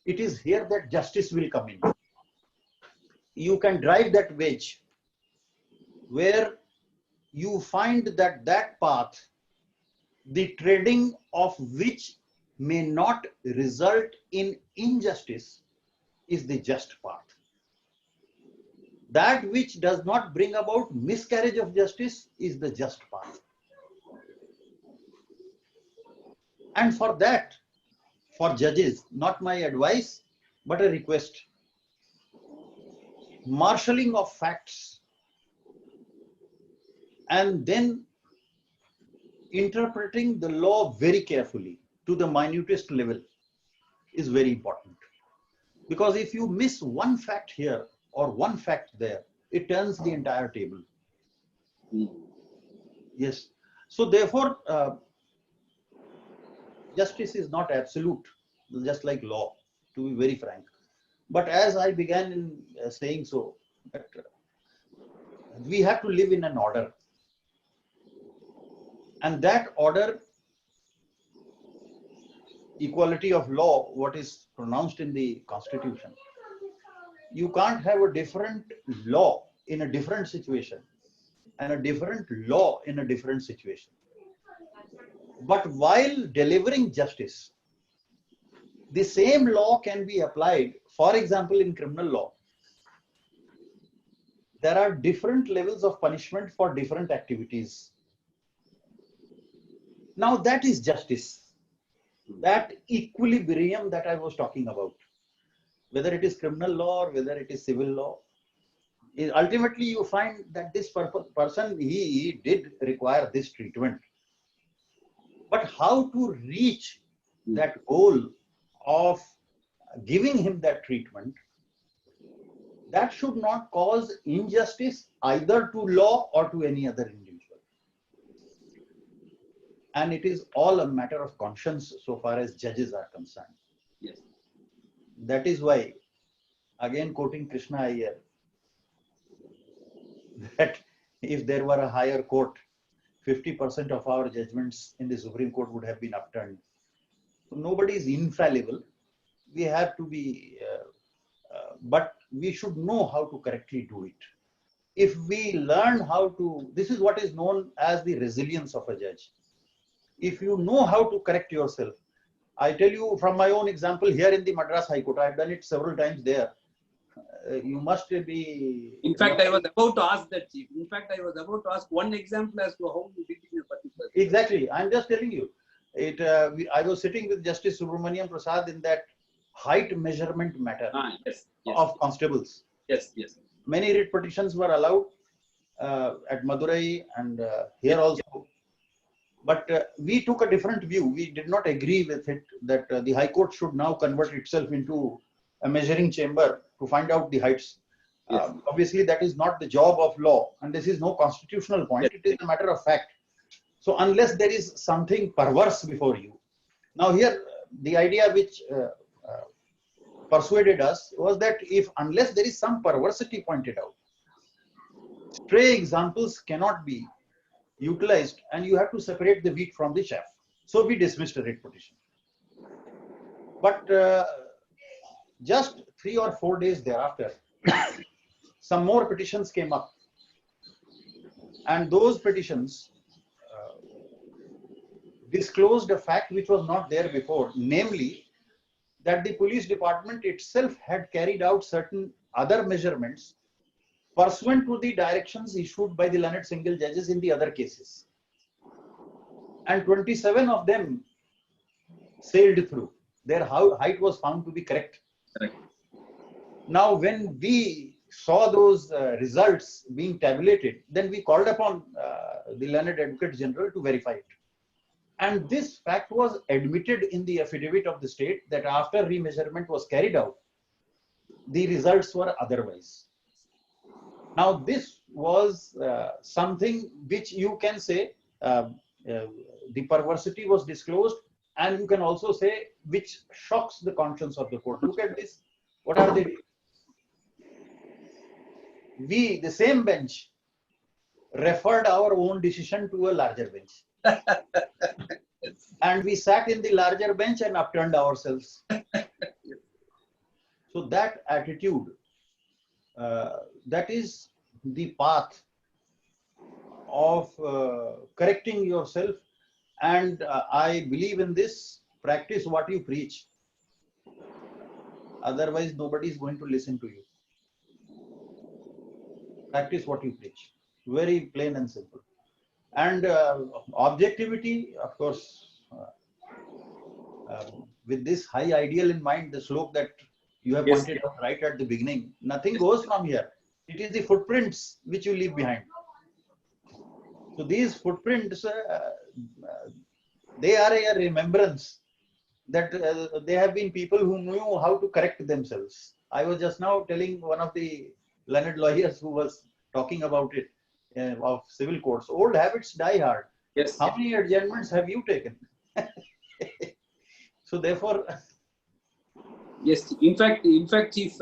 It is here that justice will come in. You can drive that wedge where you find that that path, the treading of which may not result in injustice, is the just path. That which does not bring about miscarriage of justice is the just path. And for that, for judges, not my advice, but a request. Marshalling of facts and then interpreting the law very carefully to the minutest level is very important. Because if you miss one fact here or one fact there, it turns the entire table. Yes. So therefore, justice is not absolute, just like law, to be very frank. But as I began in saying so, that we have to live in an order. And that order, equality of law, what is pronounced in the Constitution, you can't have a different law in a different situation and a different law in a different situation. But while delivering justice, the same law can be applied. For example, in criminal law, there are different levels of punishment for different activities. Now that is justice. That equilibrium that I was talking about, whether it is criminal law or whether it is civil law, ultimately you find that this person, he did require this treatment. But how to reach that goal of giving him that treatment, that should not cause injustice either to law or to any other individual. And it is all a matter of conscience so far as judges are concerned. Yes. That is why, again quoting Krishna Iyer, that if there were a higher court, 50% of our judgments in the Supreme Court would have been upturned. So nobody is infallible. We have to be, but we should know how to correctly do it. If we learn how to, this is what is known as the resilience of a judge. If you know how to correct yourself, I tell you from my own example here in the Madras High Court, I have done it several times there. You must be. In fact, I was about to ask that, Chief. In fact, I was about to ask one example as to how you did it in a particular. Exactly. I'm just telling you. I was sitting with Justice Subramaniam Prasad in that height measurement matter of constables. Yes, yes. Many writ petitions were allowed at Madurai and here also. But we took a different view. We did not agree with it that the High Court should now convert itself into a measuring chamber to find out the heights. Yes. Obviously, that is not the job of law, and this is no constitutional point. It is a matter of fact. So unless there is something perverse before you. Now here, the idea which persuaded us was that unless there is some perversity pointed out, stray examples cannot be utilized, and you have to separate the wheat from the chaff. So we dismissed a writ petition. But just 3 or 4 days thereafter, some more petitions came up, and those petitions disclosed a fact which was not there before, namely that the police department itself had carried out certain other measurements pursuant to the directions issued by the learned single judges in the other cases. And 27 of them sailed through. Their height was found to be correct. Correct. Now, when we saw those results being tabulated, then we called upon the learned Advocate General to verify it. And this fact was admitted in the affidavit of the state that after remeasurement was carried out, the results were otherwise. Now, this was something which you can say the perversity was disclosed, and you can also say which shocks the conscience of the court. Look at this. What are they doing? We, the same bench, referred our own decision to a larger bench. And we sat in the larger bench and upturned ourselves. So that attitude, that is the path of correcting yourself. And I believe in this: practice what you preach. Otherwise, nobody is going to listen to you. Practice what you preach. Very plain and simple. And objectivity, of course, with this high ideal in mind, the slok that you have pointed out right at the beginning, nothing goes from here. It is the footprints which you leave behind. So these footprints, they are a remembrance that there have been people who knew how to correct themselves. I was just now telling one of the learned lawyers who was talking about it, of civil courts. Old habits die hard. Yes. How many adjournments have you taken? So therefore, yes. In fact, Chief,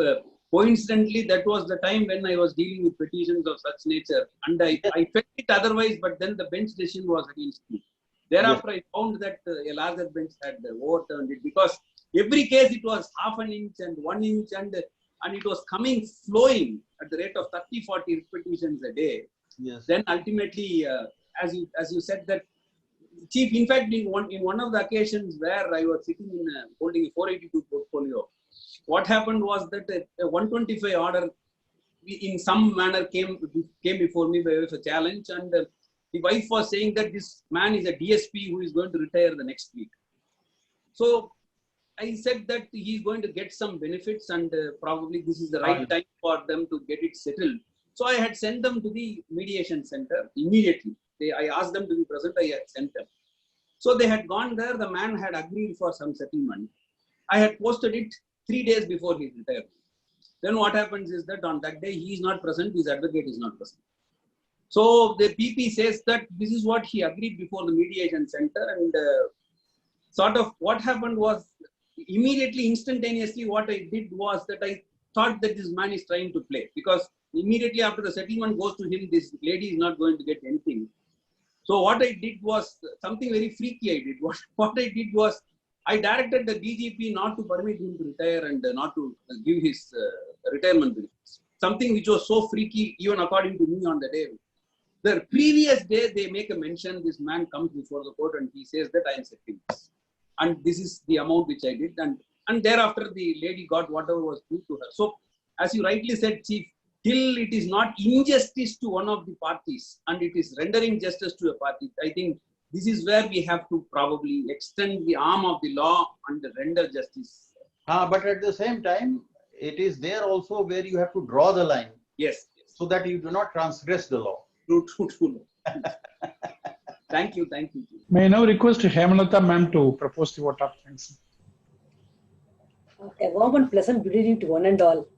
coincidentally, that was the time when I was dealing with petitions of such nature, and I felt it otherwise. But then the bench decision was against me. Thereafter, I found that a larger bench had overturned it, because every case it was half an inch and 1 inch, and it was coming flowing at the rate of 30-40 petitions a day. yes. Then ultimately, as you said that, Chief, in fact, in one of the occasions where I was sitting in holding a 482 portfolio, what happened was that a 125 order in some manner came before me by way of a challenge, and the wife was saying that this man is a DSP who is going to retire the next week. So I said that he is going to get some benefits, and probably this is the right time for them to get it settled. So I had sent them to the mediation center immediately. I asked them to be present. I had sent them. So they had gone there. The man had agreed for some settlement. I had posted it 3 days before his retirement. Then what happens is that on that day he is not present. His advocate is not present. So the PP says that this is what he agreed before the mediation center, and sort of what happened was immediately, instantaneously, what I did was that I thought that this man is trying to play, because immediately after the settlement goes to him, this lady is not going to get anything. So what I did was something very freaky. I did. What I did was I directed the DGP not to permit him to retire and not to give his retirement benefits. Something which was so freaky, even according to me on the day. The previous day, they make a mention, this man comes before the court and he says that I am settling this. And this is the amount which I did. And thereafter, the lady got whatever was due to her. So, as you rightly said, Chief, till it is not injustice to one of the parties and it is rendering justice to a party, I think this is where we have to probably extend the arm of the law and render justice. But at the same time, it is there also where you have to draw the line. Yes. So that you do not transgress the law. True. Thank you. Thank you. May I now request Hemalata ma'am to propose the vote of thanks. A warm and pleasant good evening to one and all.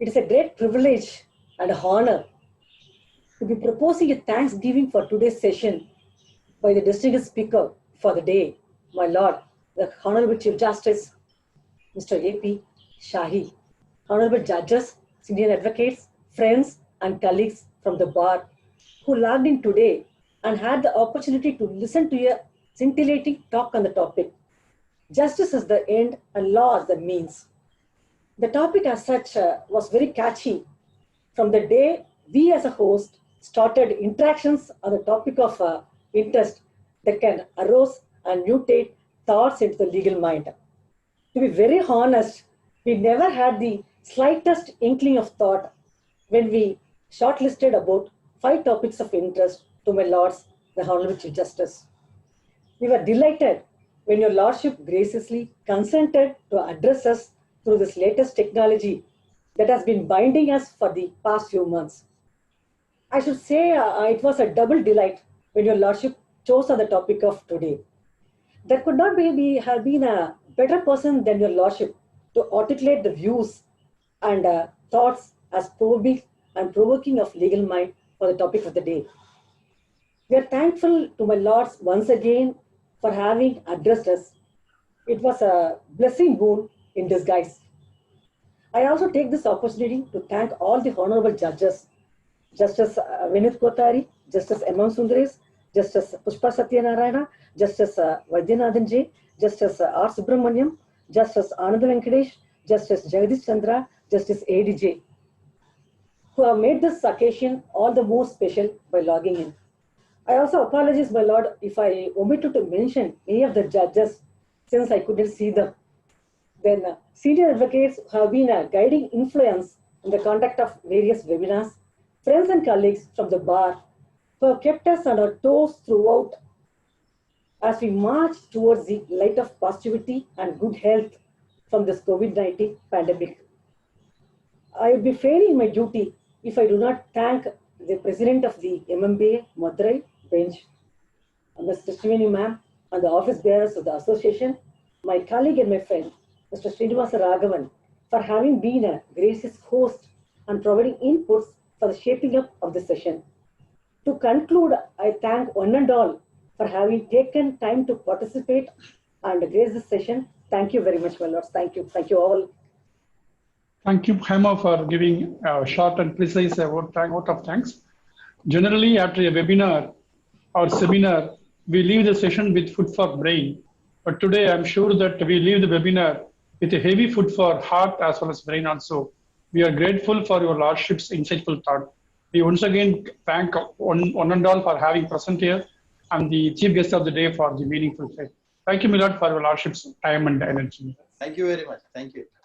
It is a great privilege and honor to be proposing a thanksgiving for today's session by the distinguished speaker for the day, my Lord, the Honorable Chief Justice, Mr. A.P. Shahi, Honorable Judges, senior advocates, friends and colleagues from the bar who logged in today and had the opportunity to listen to a scintillating talk on the topic. Justice is the end and law is the means. The topic as such was very catchy. From the day we as a host started interactions on the topic of interest that can arouse and mutate thoughts into the legal mind. To be very honest, we never had the slightest inkling of thought when we shortlisted about 5 topics of interest to my lords, the Honorable Chief Justice. We were delighted when your lordship graciously consented to address us through this latest technology that has been binding us for the past few months. I should say it was a double delight when your lordship chose on the topic of today. There could not have been a better person than your lordship to articulate the views and thoughts as probing and provoking of legal mind for the topic of the day. We are thankful to my lords once again for having addressed us. It was a blessing boon in disguise. I also take this opportunity to thank all the honorable judges, Justice Vinith Kothari, Justice M.M. Sundares, Justice Pushpa Satyanarayana, Justice Vaidyanathan J, Justice R. Subramaniam, Justice Anand Venkatesh, Justice Jagadish Chandra, Justice A.D.J, who have made this occasion all the more special by logging in. I also apologize, my lord, if I omitted to mention any of the judges since I couldn't see them. Then senior advocates have been a guiding influence in the conduct of various webinars, friends and colleagues from the bar who have kept us on our toes throughout as we march towards the light of positivity and good health from this COVID-19 pandemic. I would be failing my duty if I do not thank the president of the MMBA Madurai bench, Mr. Sriveni ma'am, and the office bearers of the association, my colleague and my friend, Mr. Srinivasa Raghavan, for having been a gracious host and providing inputs for the shaping up of the session. To conclude, I thank one and all for having taken time to participate and grace this session. Thank you very much, my lords. Thank you. Thank you all. Thank you, Hema, for giving a short and precise vote of thanks. Generally, after a webinar or seminar, we leave the session with food for brain. But today, I'm sure that we leave the webinar with a heavy food for heart as well as brain also. We are grateful for your lordship's insightful thought. We once again thank one and all for having present here and the chief guest of the day for the meaningful faith. Thank you, my lord, for your lordship's time and energy. Thank you very much. Thank you.